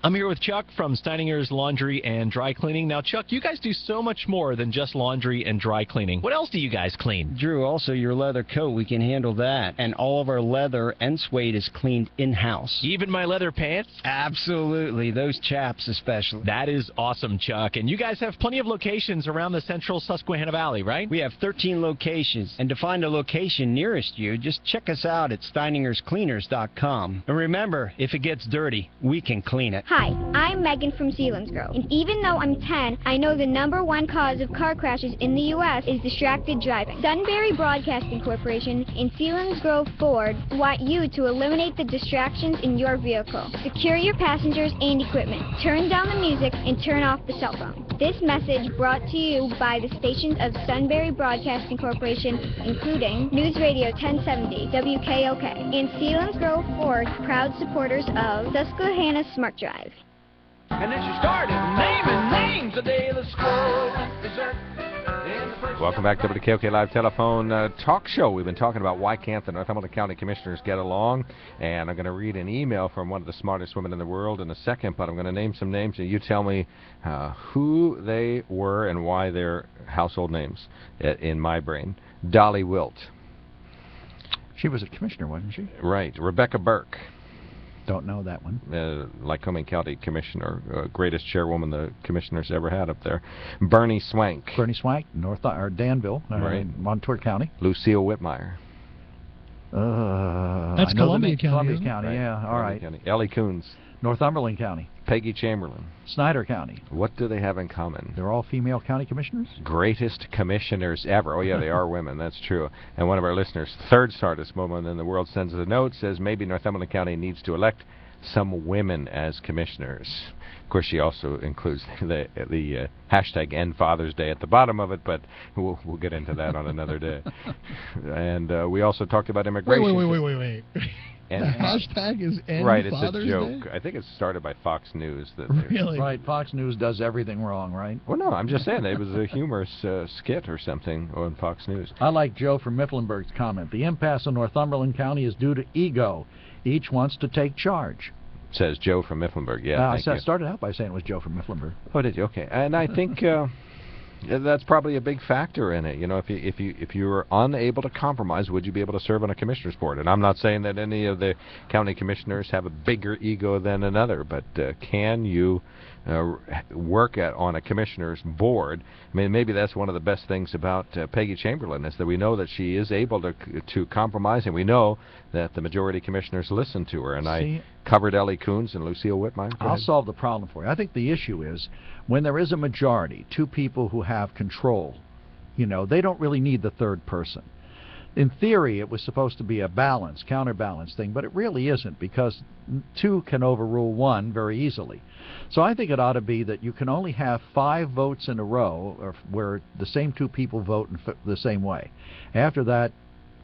I'm here with Chuck from Steininger's Laundry and Dry Cleaning. Now, Chuck, you guys do so much more than just laundry and dry cleaning. What else do you guys clean? Drew, also your leather coat, we can handle that. And all of our leather and suede is cleaned in-house. Even my leather pants? Absolutely, those chaps especially. That is awesome, Chuck. And you guys have plenty of locations around the central Susquehanna Valley, right? We have 13 locations. And to find a location nearest you, just check us out at steiningerscleaners.com. And remember, if it gets dirty, we can clean it. Hi, I'm Megan from Selinsgrove, and even though I'm 10, I know the #1 cause of car crashes in the U.S. is distracted driving. Sunbury Broadcasting Corporation and Selinsgrove Ford want you to eliminate the distractions in your vehicle. Secure your passengers and equipment, turn down the music, and turn off the cell phone. This message brought to you by the stations of Sunbury Broadcasting Corporation, including News Radio 1070, WKOK, and Selinsgrove Ford, proud supporters of Susquehanna Smart Drive. And then she started naming names the day the squirrel dessert. Welcome back to the WKOK Live Telephone Talk Show. We've been talking about why can't the Northumberland County Commissioners get along, and I'm going to read an email from one of the smartest women in the world in a second, but I'm going to name some names, and you tell me who they were and why they're household names in my brain. Dolly Wilt. She was a commissioner, wasn't she? Right. Rebecca Burke. Don't know that one. Lycoming County Commissioner, greatest chairwoman the commissioners ever had up there. Bernie Swank. Bernie Swank, Danville, right. Montour County. Lucille Whitmire. That's Columbia County. Columbia County, right. yeah, all right. County. Ellie Coons. Northumberland County. Peggy Chamberlain. Snyder County. What do they have in common? They're all female county commissioners? Greatest commissioners ever. Oh, yeah, they are women. That's true. And one of our listeners, third smartest woman in the world, sends us a note, says maybe Northumberland County needs to elect some women as commissioners. Of course, she also includes the hashtag End Father's Day at the bottom of it, but we'll get into that on another day. And we also talked about immigration. Wait. And the hashtag is End right, Father's it's a joke. Day? I think it started by Fox News. Really? Right, Fox News does everything wrong, right? Well, no, I'm just saying it was a humorous skit or something on Fox News. I like Joe from Mifflinburg's comment. The impasse in Northumberland County is due to ego. Each wants to take charge. Says Joe from Mifflinburg. Yeah, I started out by saying it was Joe from Mifflinburg. Oh, did you? Okay. And I think that's probably a big factor in it. You know, if you were unable to compromise, would you be able to serve on a commissioner's board? And I'm not saying that any of the county commissioners have a bigger ego than another, but can you work on a commissioner's board? I mean, maybe that's one of the best things about Peggy Chamberlain is that we know that she is able to compromise, and we know that the majority commissioners listen to her. And I covered Ellie Coons and Lucille Whitmire. I'll solve the problem for you. I think the issue is when there is a majority, two people who have control, you know, they don't really need the third person. In theory, it was supposed to be a counterbalance thing, but it really isn't because two can overrule one very easily. So I think it ought to be that you can only have 5 votes in a row or where the same two people vote in the same way. After that,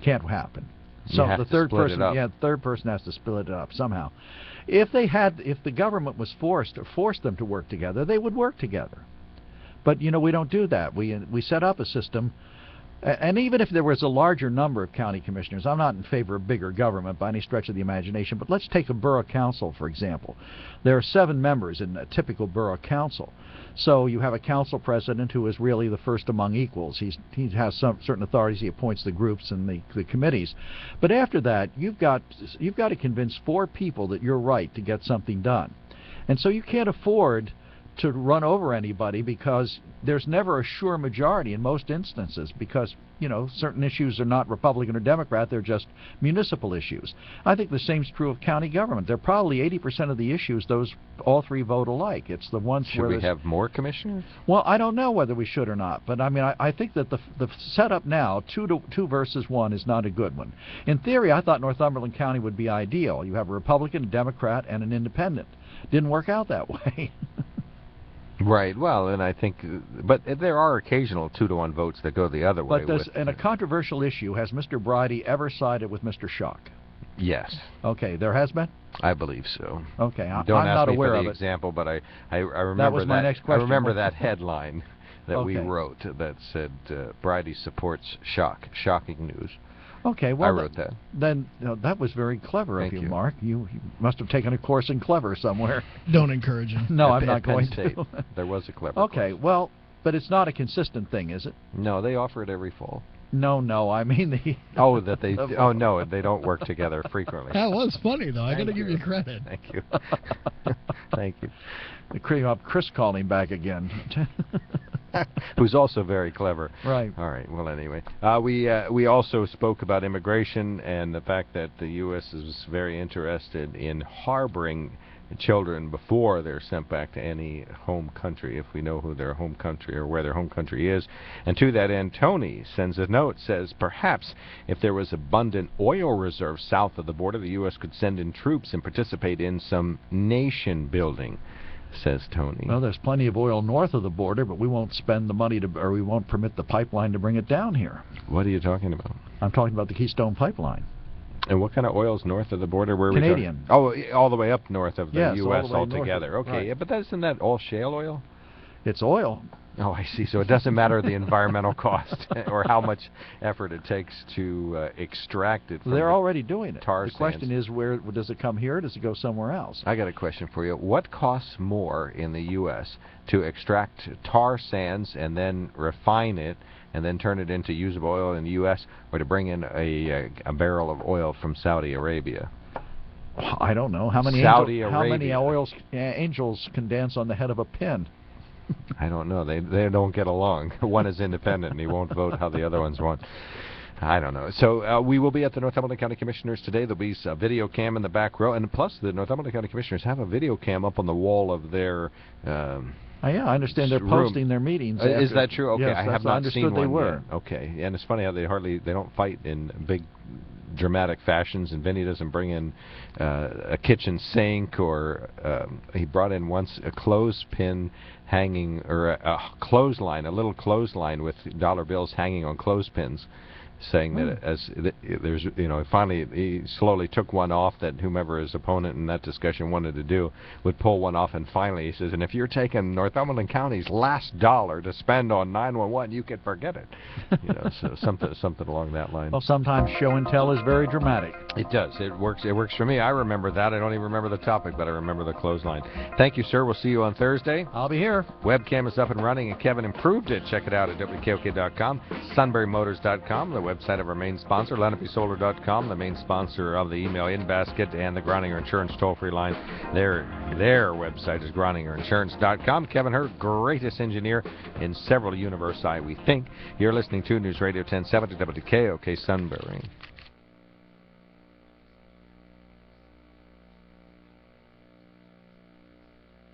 can't happen. So the third person has to split it up somehow. If the government was forced them to work together, they would work together. But we don't do that. We set up a system. And even if there was a larger number of county commissioners, I'm not in favor of bigger government by any stretch of the imagination, but let's take a borough council, for example. There are 7 members in a typical borough council. So you have a council president who is really the first among equals. He has some certain authorities. He appoints the groups and the committees. But after that, you've got to convince 4 people that you're right to get something done. And so you can't afford to run over anybody, because there's never a sure majority in most instances, because certain issues are not Republican or Democrat, they're just municipal issues. I think the same's true of county government. They're probably 80% of the issues all 3 vote alike. It's the ones where we have more commissioners? Well, I don't know whether we should or not, but I mean I think that the setup now, 2 versus 1, is not a good one. In theory, I thought Northumberland County would be ideal. You have a Republican, a Democrat, and an independent. Didn't work out that way. Right. Well, and I think, but there are occasional 2-to-1 votes that go the other way. But in a controversial issue, has Mr. Bridey ever sided with Mr. Schock? Yes. Okay, there has been? I believe so. Okay, I'm Don't not ask me aware for of the it. example, but I remember that. Was my next question. I remember that headline that we Okay. wrote that said Bridey supports Schock. Shocking news. Okay, well, I wrote that. Then that was very clever Thank of you, you. Mark. You must have taken a course in clever somewhere. Don't encourage him. No, I'm At not Penn going State, to. There was a clever Okay, course. well, but it's not a consistent thing, is it? No, they offer it every fall. No, I mean the... Oh, that they... Oh, no, they don't work together frequently. That was funny, though. I got to give you credit. Thank you. Thank you. Chris calling back again. Who's also very clever. Right. All right. Well, anyway, we also spoke about immigration and the fact that the U.S. is very interested in harboring children before they're sent back to any home country, if we know who their home country or where their home country is. And to that end, Tony sends a note, says, perhaps if there was abundant oil reserve south of the border, the U.S. could send in troops and participate in some nation building, says Tony. Well, there's plenty of oil north of the border, but we won't spend the money or we won't permit the pipeline to bring it down here. What are you talking about? I'm talking about the Keystone Pipeline. And what kind of oil's north of the border? Where Canadian. Are we talking? Oh, all the way up north of the Yes, U.S. all the way altogether. north. Okay, Right. yeah, but isn't that all shale oil? It's oil. Oh, I see. So it doesn't matter the environmental cost or how much effort it takes to extract it from They're already doing it. tar The question sands. is, where does it come here or does it go somewhere else? I got a question for you. What costs more in the U.S. to extract tar sands and then refine it and then turn it into usable oil in the U.S., or to bring in a barrel of oil from Saudi Arabia? I don't know. How many angels can dance on the head of a pin? I don't know. They don't get along. One is independent and he won't vote how the other ones want. I don't know. So we will be at the Northumberland County Commissioners today. There'll be a video cam in the back row, and plus the Northumberland County Commissioners have a video cam up on the wall of their yeah, I understand they're room. posting their meetings. Is that true? Okay, yes, I have not seen they one were. yet. Okay, and it's funny how they don't fight in big dramatic fashions, and Vinny doesn't bring in a kitchen sink, or he brought in once a clothespin hanging, or a clothesline, a little clothesline with dollar bills hanging on clothespins, saying that there's, finally he slowly took one off that whomever his opponent in that discussion wanted to do would pull one off, and finally he says, and if you're taking Northumberland County's last dollar to spend on 911, you can forget it. So something along that line. Well, sometimes show and tell is very dramatic. It does. It works for me. I remember that. I don't even remember the topic, but I remember the clothesline. Thank you, sir. We'll see you on Thursday. I'll be here. Webcam is up and running, and Kevin improved it. Check it out at WKOK.com, SunburyMotors.com, the website of our main sponsor, LenapeSolar.com, the main sponsor of the email in basket, and the Groninger Insurance toll-free line. Their website is Groningerinsurance.com. Kevin Hurt, greatest engineer in several universi, we think. You're listening to News Radio 1070 WKOK Sunbury.